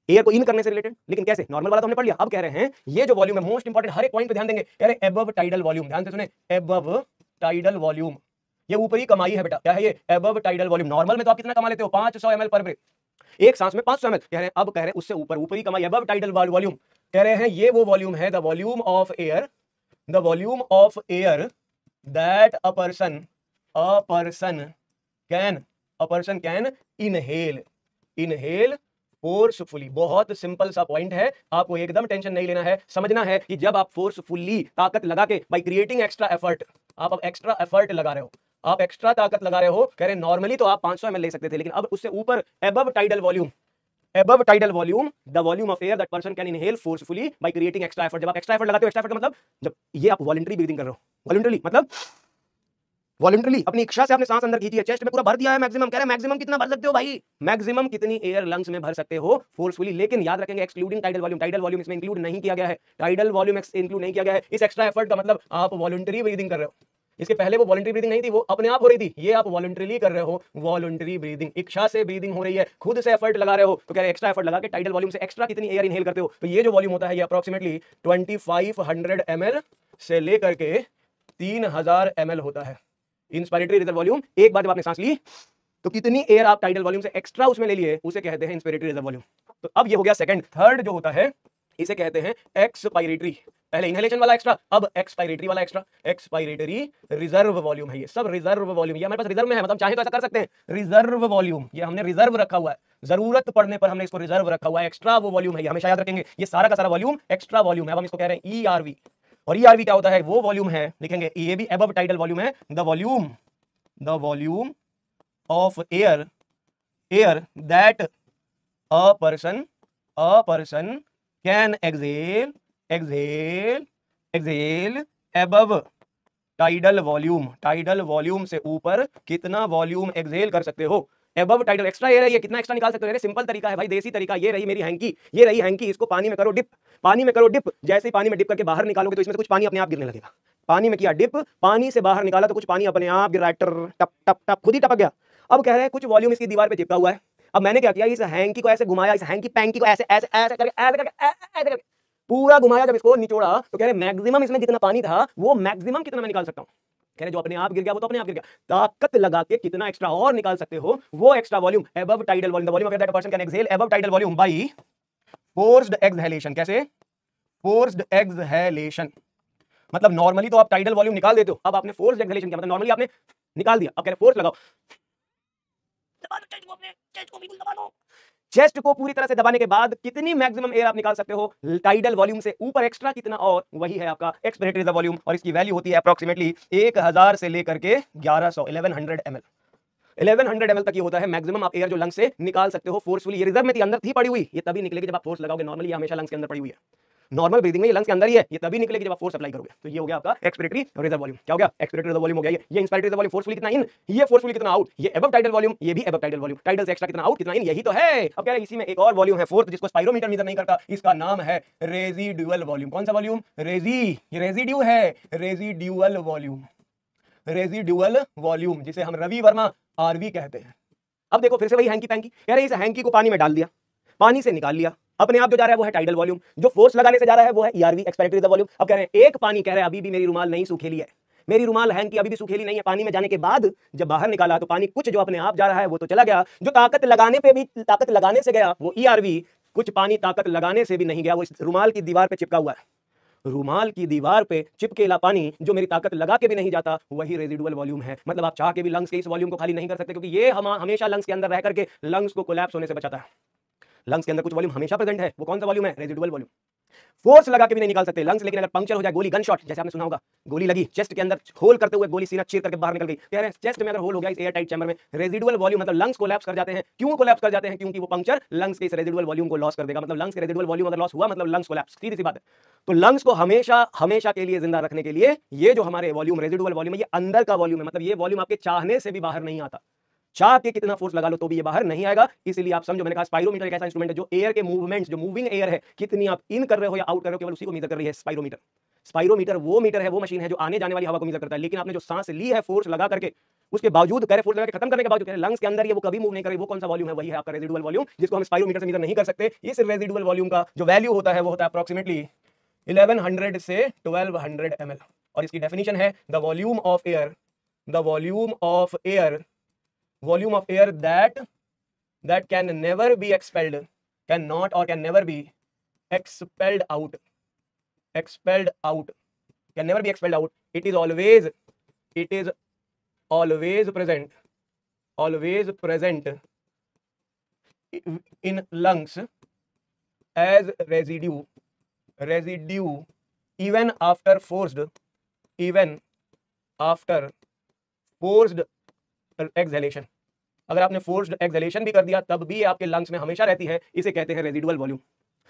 एयर को इन करने से रिलेटेड, लेकिन कैसे, नॉर्मल वाला तो हमने पढ़ लिया। अब कह रहे हैं ये जो वॉल्यूम है, मोस्ट इंपॉर्टेंट, हर एक पॉइंट पे ध्यान देंगे, कह रहे एबव टाइडल वॉल्यूम, ध्यान से सुने, एबव टाइडल वॉल्यूम, ये ऊपरी कमाई है बेटा, क्या है ये, एबव टाइडल वॉल्यूम। नॉर्मल में तो आप कितना कमा लेते हो, 500 ml पर ब्रेथ, एक सांस में 500 ml, कह रहे हैं अब कह रहे हैं उससे ऊपर, ऊपरी कमाई, अबव टाइडल वॉल्यूम, कह रहे हैं ये वो वॉल्यूम है, the volume of air, the volume of air that a person can inhale forcefully. बहुत सिंपल सा पॉइंट है, आपको एकदम टेंशन नहीं लेना है, समझना है कि जब आप फोर्सफुली ताकत लगा के, बाय क्रिएटिंग एक्स्ट्रा एफर्ट, आप अब एक्स्ट्रा एफर्ट लगा रहे हो, आप एक्स्ट्रा ताकत लगा रहे हो, कह रहे नॉर्मली तो आप 500 ml ले सकते थे, लेकिन अब उससे ऊपर above tidal volume, the volume of air that person can inhale forcefully by creating extra effort. जब आप एक्स्ट्रा एफर्ट लगाते हो, एक्स्ट्रा एफर्ट का मतलब जब ये आप वॉलंटरी ब्रीदिंग कर रहे हो, वॉलंटरली मतलब वॉलंटरली अपनी इच्छा से आपने सांस अंदर खींची है, चेस्ट में पूरा भर दिया है मैक्सिमम, कह रहे हैं मैक्सिमम कितना भर सकते हो भाई, मैक्सिमम कितनी एयर लंग्स में भर सकते हो फोर्सफुली, लेकिन याद रखेंगे excluding tidal volume, tidal volume इसमें इंक्लूड नहीं किया गया है, टाइडल वॉल्यूम इंक्लूड नहीं किया गया है। इस एक्स्ट्रा एफर्ट का मतलब आप वॉलंटरी ब्रीदिंग कर रहे हो, इसके पहले वो वॉलंटरी ब्रीदिंग नहीं थी, वो अपने आप हो रही थी, ये आप वॉलंटरीली कर रहे हो, वॉलंटरी ब्रीदिंग, इच्छा से ब्रीदिंग हो रही है, खुद से एफर्ट लगा रहे हो, तो कह रहे हैं एक्स्ट्रा एफर्ट लगा के टाइडल वॉल्यूम से एक्स्ट्रा कितनी एयर इनहेल करते हो, तो ये जो वॉल्यूम होता है ये अप्रोक्सीमेटली 2500 ml से लेकर के 3000 ml होता है। इंस्पिरेटरी रिजर्व वॉल्यूम, एक बार जब आपने सांस ली तो कितनी एयर आप टाइडल वॉल्यूम से एक्स्ट्रा उसमें ले लिए, उसे कहते हैं इंस्पिरेटरी रिजर्व वॉल्यूम। तो अब ये हो गया सेकंड। थर्ड जो होता है इसे कहते हैं एक्सपायरेटरी, पहले इनहेलेशन वाला एक्स्ट्रा, अब एक्सपायरेटरी वाला एक्स्ट्रा। एक्सपायरेटरी रिजर्व वॉल्यूम है, ये सब रिजर्व वॉल्यूम, ये हमारे पास रिजर्व में है, मतलब चाहे तो ऐसा कर सकते हैं, रिजर्व वॉल्यूम ये हमने रिजर्व रखा हुआ है, जरूरत पड़ने पर हमने इसको रिजर्व रखा हुआ है, एक्स्ट्रा वो वॉल्यूम है, ये हमेशा याद रखेंगे, ये सारा का सारा वॉल्यूम एक्स्ट्रा वॉल्यूम है। अब हम इसको कह रहे हैं ERV, और ERV क्या होता है, वो वॉल्यूम है, लिखेंगे ये भी अबव टाइडल वॉल्यूम है, the volume of air that a person can exhale exhale above tidal volume, tidal volume से ऊपर कितना वॉल्यूम एक्सहेल कर सकते हो। एबव टाइडल, एक्स्ट्रा एयर है ये, कितना एक्स्ट्रा निकाल सकते हो। अरे सिंपल तरीका है भाई, देसी तरीका। ये रही मेरी हैंकी, ये रही हैंकी, इसको पानी में करो डिप, पानी में करो डिप। जैसे ही पानी में डिप करके बाहर निकालोगे तो इसमें से कुछ पानी अपने आप गिरने लगेगा। पानी में किया डिप, पानी से बाहर निकाला तो कुछ पानी अपने आप गिर रहा है, टप टप टप, खुद ही टपक गया। अब कह रहे हैं कुछ वॉल्यूम इसकी दीवार पे चिपका हुआ है। अब मैंने क्या किया, इस हैंकी को ऐसे घुमाया, इस हैंकी पैंकी को ऐसे ऐसे ऐसे करके ऐसे करके ऐसे करके पूरा घुमाया। जब इसको निचोड़ा तो कह रहे मैक्सिमम इसमें जितना पानी था वो मैक्सिमम कितना मैं निकाल सकता हूं। कह रहे जो अपने आप गिर गया वो तो अपने आप गिर गया, ताकत लगा के कितना एक्स्ट्रा और निकाल सकते हो वो extra volume above tidal volume, the volume of that person can exhale above tidal volume by forced exhalation. कैसे? Forced exhalation. मतलब नॉर्मली तो आप टाइडल वॉल्यूम निकाल देते हो, अब आपने फोर्स्ड एक्सहेलेशन किया, मतलब नॉर्मली आपने निकाल दिया, अब कह रहे फोर्स लगाओ, दबा दो चेस्ट को, अपने चेस्ट को बिल्कुल दबा दो। चेस्ट को पूरी तरह से दबाने के बाद कितनी मैक्सिमम एयर आप निकाल सकते हो टाइडल वॉल्यूम से ऊपर, एक्स्ट्रा कितना, और वही है आपका एक्सपिरेटरी रिजर्व वॉल्यूम। और इसकी वैल्यू होती है अप्रोक्सीमेटली 1000 से लेकर के 1100 ml। 1100 ml तक ये होता है मैक्सिमम आप एयर जो लंग्स से निकाल सकते हो फोर्सफुली। ये रिजर्व में थी, अंदर थी पड़ी हुई, ये तभी निकलेगी जब आप फोर्स लगाओगे। नॉर्मली ये हमेशा लंग्स के अंदर पड़ी हुई है, नॉर्मल ब्रीदिंग में ये लंग्स के अंदर ही है, ये तभी निकलेगी जब आप फोर्स अप्लाई करोगे। तो ये हो गया आपका एक्सपिरेटरी रिजर्व वॉल्यूम। क्या हो गया? एक्सपिरेटरी रिजर्व वॉल्यूम हो गया। ये इंस्पिरेटरी रिजर्व वॉल्यूम फोर्सफुली कितना इन, ये फोर्सफुली कितना आउट, ये अबव टाइडल वॉल्यूम, ये भी अबव टाइडल वॉल्यूम, टाइडल से एक्स्ट्रा कितना आउट कितना इन, यही तो है। अब कह रहे हैं इसी में एक और वॉल्यूम है फोर्थ, जिसको स्पाइरोमीटर मेजर नहीं करता, इसका नाम है रेजिडुअल वॉल्यूम। कौन सा वॉल्यूम? रेजिड्यू है, रेजिड्यूअल वॉल्यूम, रेजिडुअल वॉल्यूम, जिसे हम रवि वर्मा आरवी कहते हैं। अब देखो फिर से वही हैंकी पैंकी, कह रहे हैं इस हैंकी को पानी में डाल दिया, पानी से निकाल लिया, अपने आप जो जा रहा है वो है टाइडल वॉल्यूम, जो फोर्स लगाने से जा रहा है वो है ईआरवी एक्सपिरेटरी रिजर्व वॉल्यूम। अब कह रहे हैं एक पानी, कह रहे हैं अभी भी मेरी रुमाल नहीं सूखेली है, मेरी रुमाल हैंकी अभी भी सूखेली नहीं है। पानी में जाने के बाद जब बाहर निकाला तो पानी कुछ जो अपने आप जा रहा है वो तो चला गया, जो ताकत लगाने पे भी ताकत लगाने से गया वो ईआरवी, कुछ पानी ताकत लगाने से भी नहीं गया, वो इस रुमाल की दीवार पे चिपका हुआ है। रुमाल की दीवार पे चिपकेला पानी जो मेरी ताकत लगा के भी नहीं जाता, वही रेजिडुअल वॉल्यूम है। मतलब आप चाह के भी लंग्स के इस वॉल्यूम को खाली नहीं कर सकते, क्योंकि ये हमेशा लंग्स के अंदर रह करके लंग्स को कोलैप्स होने से बचाता है। लंग्स के अंदर कुछ वॉल्यूम हमेशा प्रेजेंट है, वो कौन सा वॉल्यूम है? Residual volume. फोर्स लगा के भी नहीं निकाल सकते लंग्स, लेकिन अगर पंक्चर हो जाए, गोली गन शॉट, जैसे आपने सुना होगा, गोली लगी चेस्ट के अंदर, होल करते हुए गोली सीना चीर करके बाहर निकल गई, कह रहे हैं चेस्ट में अगर होल हो गया इस एयर टाइट चैम्बर में, रेजिडुअल वॉल्यूम मतलब लंग्स कोलैप्स कर जाते हैं। क्यों कोलैप्स कर जाते हैं? क्योंकि वो पंक्चर लंग्स के इस रेजिडुअल वॉल्यूम को लॉस कर देगा। मतलब लंग्स के रेजिडुअल वॉल्यूम अगर लॉस हुआ मतलब लंग्स कोलैप्स, सीधी सी बात है। तो लंग्स को हमेशा हमेशा के लिए जिंदा रखने के लिए ये जो हमारे वॉल्यूम रेजिडुअल वॉल्यूम है, ये अंदर का वॉल्यूम है। मतलब ये वॉल्यूम आपके चाहने से भी बाहर नहीं आता, चाह के कितना फोर्स लगा लो तो भी ये बाहर नहीं आएगा। इसलिए आप समझो, मैंने कहा स्पाइरोमीटर एक ऐसा इंस्ट्रूमेंट है जो एयर के मूवमेंट्स, जो मूविंग एयर है, कितनी आप इन कर रहे हो या आउट कर रहे हो, केवल उसी को मेजर कर रही है स्पाइरोमीटर। स्पाइरोमीटर वो मीटर है, वो मशीन है जो आने जाने वाली हवा को मेजर करता है। लेकिन आपने जो सांस ली है फोर्स लगा करके, उसके बावजूद कह रहे फोर्स लगा के खत्म करने के बावजूद कह रहे लंग्स के अंदर ये वो कभी मूव नहीं करे, वो कौन सा वॉल्यूम है? वही है आपका रेजिडुअल वॉल्यूम, जिसको हम स्पाइरोमीटर से मेजर नहीं कर सकते। इस रेजिडुअल वॉल्यूम का जो वैल्यू होता है वो होता है अप्रोक्सीमेटली 1100 से 1200 ml। और इसकी डेफिनेशन है the volume of air, the volume of air, volume of air that can never be expelled, cannot or can never be expelled out, expelled out, can never be expelled out. It is always present in lungs as residue even after forced exhalation. अगर आपने forced exhalation भी कर दिया तब भी आपके lungs में हमेशा रहती है, इसे कहते हैं रेजिडुअल वॉल्यूम।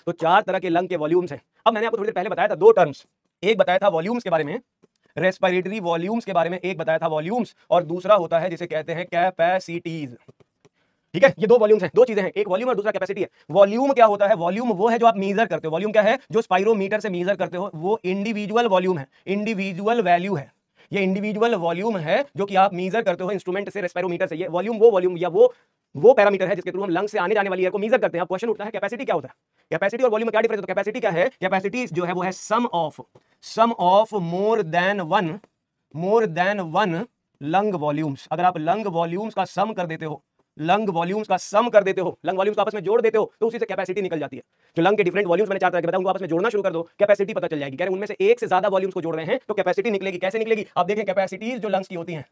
तो चार तरह के लंग के वॉल्यूम्स हैं। अब मैंने आपको थोड़ी देर पहले बताया था दो टर्म्स, एक बताया था वॉल्यूम्स के बारे में, रेस्पिरेटरी वॉल्यूम्स के बारे में एक बताया था वॉल्यूम्स, और दूसरा होता है जिसे कहते हैं कैपेसिटीज। ठीक है, ये दो वॉल्यूम्स हैं, दो चीजें हैं, एक वॉल्यूम और दूसरा कैपेसिटी है। वॉल्यूम क्या होता है? वॉल्यूम वो है जो आप मेजर करते हो। वॉल्यूम क्या है? जो स्पाइरोमीटर से मेजर करते हो, वो इंडिविजुअल वॉल्यूम है, इंडिविजुअल वैल्यू है। ये इंडिविजुअल वॉल्यूम है जो कि आप मेजर करते हो इंस्ट्रूमेंट से, रेस्पिरोमीटर से। ये वॉल्यूम वो वॉल्यूम या वो पैरामीटर है जिसके थ्रू हम लंग से आने जाने वाली एयर को मेजर करते हैं। अब क्वेश्चन उठता है कैपेसिटी क्या होता है? कैपेसिटी और वॉल्यूम में क्या डिफरेंस होता है? कैपेसिटी क्या है? कैपेसिटी जो है वो है sum of more than one lung volumes. अगर आप लंग वॉल्यूम्स का सम कर देते हो, लंग वॉल्यूम्स का सम कर देते हो, लंग वॉल्यूम्स को आपस में जोड़ देते हो, तो उसी से कैपेसिटी निकल जाती है। जो लंग के डिफरेंट वॉल्यूम्स मैंने चार तरह के बताया, उनको आपस में जोड़ना शुरू कर दो, कैपेसिटी पता चल जाएगी। कह रहे हैं उनमें से एक से ज्यादा वॉल्यूम्स को जोड़ रहे हैं तो कैपेसिटी निकलेगी। कैसे निकलेगी? आप देखें कैपेसिटीज जो लंग्स की होती हैं,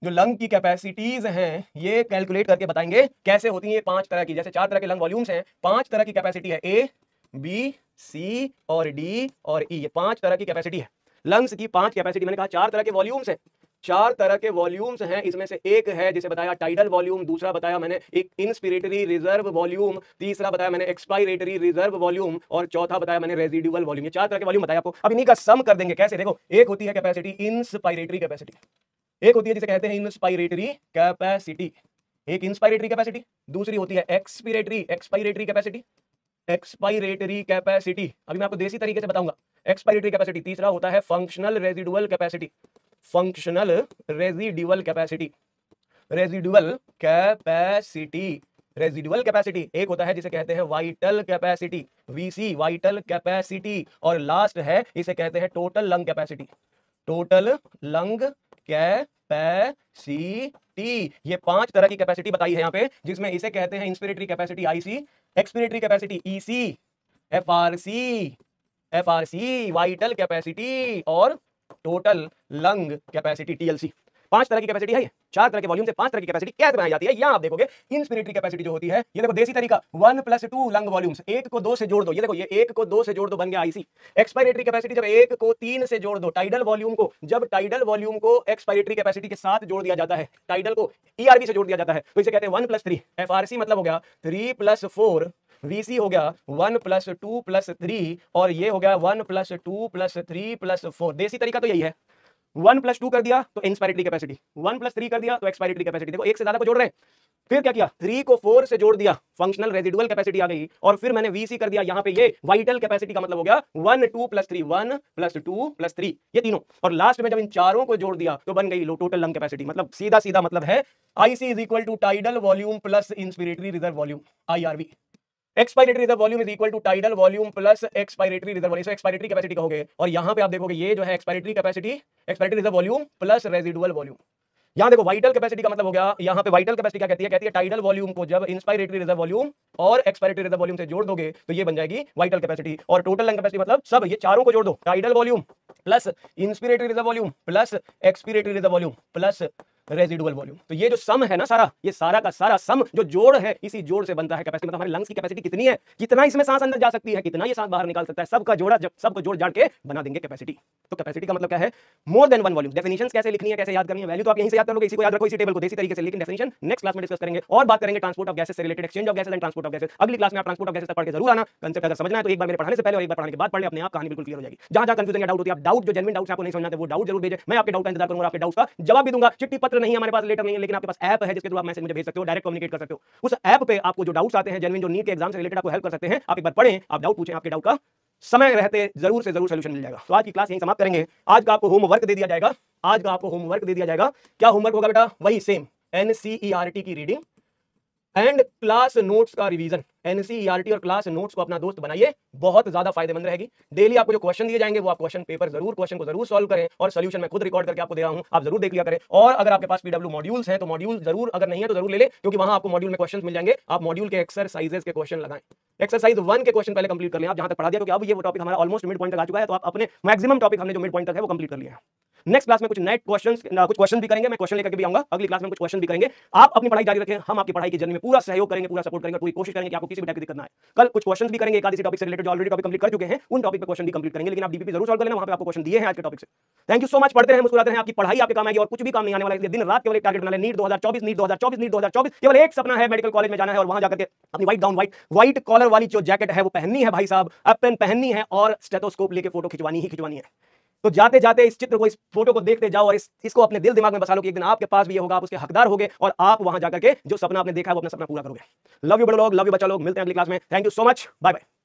जो लंग की कैपेसिटीज हैं, ये कैलकुलेट करके बताएंगे कैसे होती है। पांच तरह की, जैसे चार तरह के लंग वॉल्यूम्स हैं, पांच तरह की कैपेसिटी है, ए, बी, सी और डी और ई, ये पांच तरह की कैपेसिटी है। लंग्स की पांच कैपेसिटी, मैंने कहा चार तरह के वॉल्यूम्स हैं, 4 तरह के वॉल्यूम्स हैं, इसमें से एक है जिसे बताया टाइडल वॉल्यूम, दूसरा बताया मैंने एक इंस्पिरेटरी रिजर्व वॉल्यूम, तीसरा बताया मैंने एक्सपायरेटरी रिजर्व वॉल्यूम और चौथा बताया मैंने रेजिडुअल वॉल्यूम। ये 4 तरह के वॉल्यूम बताया आपको। अब इन्हीं का सम कर देंगे। कैसे? देखो, एक होती है कैपेसिटी इंस्पायरेटरी कैपेसिटी, एक होती है जिसे कहते हैं इंस्पायरेटरी कैपेसिटी, एक इंस्पायरेटरी कैपेसिटी, दूसरी होती है एक्सपायरेटरी कैपेसिटी, एक्सपायरेटरी कैपेसिटी। अभी मैं आपको देसी तरीके से बताऊंगा एक्सपायरेटरी कैपेसिटी। तीसरा होता है functional residual capacity, functional residual capacity, residual capacity, residual capacity. एक होता है जिसे कहते हैं vital capacity, VC, vital capacity, और लास्ट है इसे कहते हैं total lung capacity, total lung capacity. ये 5 तरह की कैपेसिटी बताई है यहाँ पे, जिसमें इसे कहते हैं inspiratory capacity IC, expiratory capacity EC, FRC, vital capacity और टोटल लंग कैपेसिटी टीएलसी। 5 तरह की कैपेसिटी है ये, 4 तरह के वॉल्यूम से 5 तरह की कैपेसिटी कैसे बनाई जाती है। यहां आप देखोगे इंस्पिरेटरी कैपेसिटी जो होती है, ये देखो देसी तरीका 1 + 2 लंग वॉल्यूम्स, 1 को 2 से जोड़ दो, ये देखो ये 1 को 2 से जोड़ दो, बन गया आईसी। एक्सपायरेटरी कैपेसिटी जब 1 को 3 से जोड़ दो, टाइडल वॉल्यूम को, जब टाइडल वॉल्यूम को एक्सपायरेटरी कैपेसिटी के साथ जोड़ दिया जाता है, टाइडल को ईआरवी से जोड़ दिया जाता है, तो इसे कहते हैं 1 + 3। एफआरसी मतलब हो गया 3 + 4, वीसी हो गया 1 + 2 + 3, और ये हो गया 1 + 2 + 3 + 4। देसी तरीका तो यही है, 1 + 2 कर दिया तो इंस्पायरेटरी कैपेसिटी, 1 + 3 कर दिया तो एक्सपायरेटरी कैपेसिटी। देखो एक से ज्यादा को जोड़ रहे हैं, फिर क्या किया, 3 को 4 से जोड़ दिया, फंक्शनल रेजिडुअल कैपेसिटी आ गई, और फिर मैंने वीसी कर दिया। यहाँ पे ये वाइटल कैपेसिटी का मतलब हो गया 1 2 + 3, 1 + 2 + 3, ये तीनों, और लास्ट में जब इन चारों को जोड़ दिया तो बन गई टोटल लंग कैपेसिटी। मतलब सीधा सीधा मतलब है IC = tidal volume plus inspiratory reserve volume, IRV. Expiratory reserve volume = tidal volume plus expiratory reserve volume, expiratory capacity कहोगे, और यहां पे आप देखोगे ये जो है expiratory capacity, expiratory reserve volume plus residual volume. यहां देखो वाइटल कैपेसिटी का मतलब हो गया, यहां पे वाइटल कैपेसिटी क्या कहती है, कहती है टाइडल वॉल्यूम को जब इंस्पायरेटरी रिजर्व वॉल्यूम और एक्सपायरेटरी रिजर्व वॉल्यूम से जोड़ दोगे तो ये बन जाएगी वाइटल कैपेसिटी। और टोटल लंग कैपेसिटी मतलब सब ये चारों को जोड़ दो, tidal volume plus inspiratory reserve volume plus expiratory reserve volume plus residual volume. तो ये जो सम है ना सारा, ये सारा का सारा सम जो जोड़ है, इसी जोड़ से बनता है कैपेसिटी। मतलब हमारे लंग्स की कैपेसिटी कितनी है, कितना इसमें सांस अंदर जा सकती है, कितना ये सांस बाहर निकाल सकता है, सबका जोड़ा, जब सबको जोड़ जाड़ के बना देंगे कैपेसिटी। तो कैपेसिटी का मतलब क्या है, मोर देन वन वॉल्यूम। डेफिनेशंस कैसे लिखनी है, कैसे याद करनी है, वैल्यू तो आप यहीं से याद कर लोगे, इसी को याद रखो, इसी टेबल को देसी तरीके से, लेकिन डेफिनेशन नेक्स्ट क्लास में डिस्कस करेंगे। और बात करेंगे ट्रांसपोर्ट ऑफ गैसेस से related, exchange of gases and transport of gases. अगली क्लास में आप ट्रांसपोर्ट ऑफ गैसेस तक पढ़ के जरूर आना। कंसेप्ट अगर समझना है तो एक बार मेरे पढ़ाने से पहले और एक बार पढ़ाने के बाद पढ़ ले, अपने आप कहानी बिल्कुल क्लियर हो जाएगी। जहां कंफ्यूजन या डाउट होती है, आप डाउट जो जेन्युइन डाउट्स आपको नहीं समझना है वो डाउट जरूर भेजें, मैं आपके डाउट का इंतजार करूंगा, आपके डाउट्स का जवाब भी दूंगा। चिट्ठी पत्र नहीं है हमारे पास, लेटर नहीं है, लेकिन आपके पास ऐप है जिसके थ्रू आप मैसेज मुझे भेज सकते हो, डायरेक्ट कम्युनिकेट कर सकते हो। उस ऐप पे आपको जो डाउट्स आते हैं जेन्युइन, जो नीट के एग्जाम से रिलेटेड आपको हेल्प कर सकते हैं, आप एक बार पढ़ें, आप डाउट पूछें, आपके डाउट का समय रहते जरूर से जरूर सॉल्यूशन मिल जाएगा। तो आज की क्लास यहीं समाप्त करेंगे। आज का आपको होमवर्क दे दिया जाएगा, आज का आपको होमवर्क दे दिया जाएगा। क्या होमवर्क होगा बेटा, वही सेम एनसीईआरटी की रीडिंग एंड क्लास नोट्स का रिवीजन। एनसीईआरटी और क्लास नोट्स को अपना दोस्त बनाइए, बहुत ज्यादा फायदेमंद रहेगी। डेली आपको जो क्वेश्चन दिए जाएंगे वो आप क्वेश्चन पेपर जरूर, क्वेश्चन को जरूर सॉल्व करें, और सोल्यूशन मैं खुद रिकॉर्ड करके आपको दे रहा हूं, आप जरूर देख लिया करें। और अगर आपके पास पीडब्ल्यू मॉड्यूल्स हैं तो मॉड्यूल जरूर, अगर नहीं है तो जरूर ले ले, क्योंकि वहां आपको मॉड्यूल में क्वेश्चन मिल जाएंगे। आप मॉड्यूल के एक्सरसाइजेस के क्वेश्चन लगाएं, एक्सरसाइज 1 के क्वेश्चन पहले कंप्लीट कर लें आप, जहां तक पढ़ा दिया, क्योंकि अब ये वो टॉपिक हमारा ऑलमोस्ट मिड पॉइंट तक आ चुका है, तो आप अपने मैक्सिमम टॉपिक हमने जो मिड पॉइंट तक है वो कंप्लीट कर लिया है। नेक्स्ट क्लास में कुछ नए क्वेश्चन भी करेंगे, मैं क्वेश्चन लेकर के भी आऊंगा अगली क्लास में, कुछ क्वेश्चन भी करेंगे। आप अपनी पढ़ाई जारी रखें, हम आपकी पढ़ाई की जर्नी में पूरा सहयोग करेंगे, पूरा सपोर्ट करेंगे, पूरी कोशिश करेंगे कि आपको किसी भी टाइप की दिक्कत ना आए। कल कुछ क्वेश्चन भी करेंगे, एक आधे टॉपिक से रिलेटेड जो ऑलरेडी टॉपिक कंप्लीट कर चुके हैं, उन टॉपिक पे क्वेश्चन भी कंप्लीट करेंगे, लेकिन आप डीपीपी जरूर सॉल्व कर लेना, वहां पे आपको क्वेश्चन दिए हैं आज के टॉपिक से। Thank you so much. पढ़ते हैं, मुस्कुराते हैं, आपकी पढ़ाई आपके काम आएगी, और कुछ भी काम नहीं आने वाला है। दिन रात केवल एक टारगेट बना ले, नीट 2024, नीट 2024, नीट 2024। केवल एक सपना है, मेडिकल कॉलेज में जाना है और वहां जाकर के अपनी व्हाइट गाउन, व्हाइट कॉलर वाली जो जैकेट है वो पहननी है भाई साहब, पेन पहननी है, और स्टेथोस्कोप लेके फोटो खिंचवानी ही खिंचवानी है। तो जाते जाते इस चित्र को, इस फोटो को देखते जाओ, और इसको अपने दिल दिमाग में बसा लो कि एक दिन आपके पास भी ये होगा, आप उसके हकदार होगे, और आप वहां जाकर के जो सपना आपने देखा है वो अपना सपना पूरा करोगे। लव यू बड़े लोग, लव यू बच्चा लोग, मिलते हैं अगली क्लास में। Thank you so much, bye bye.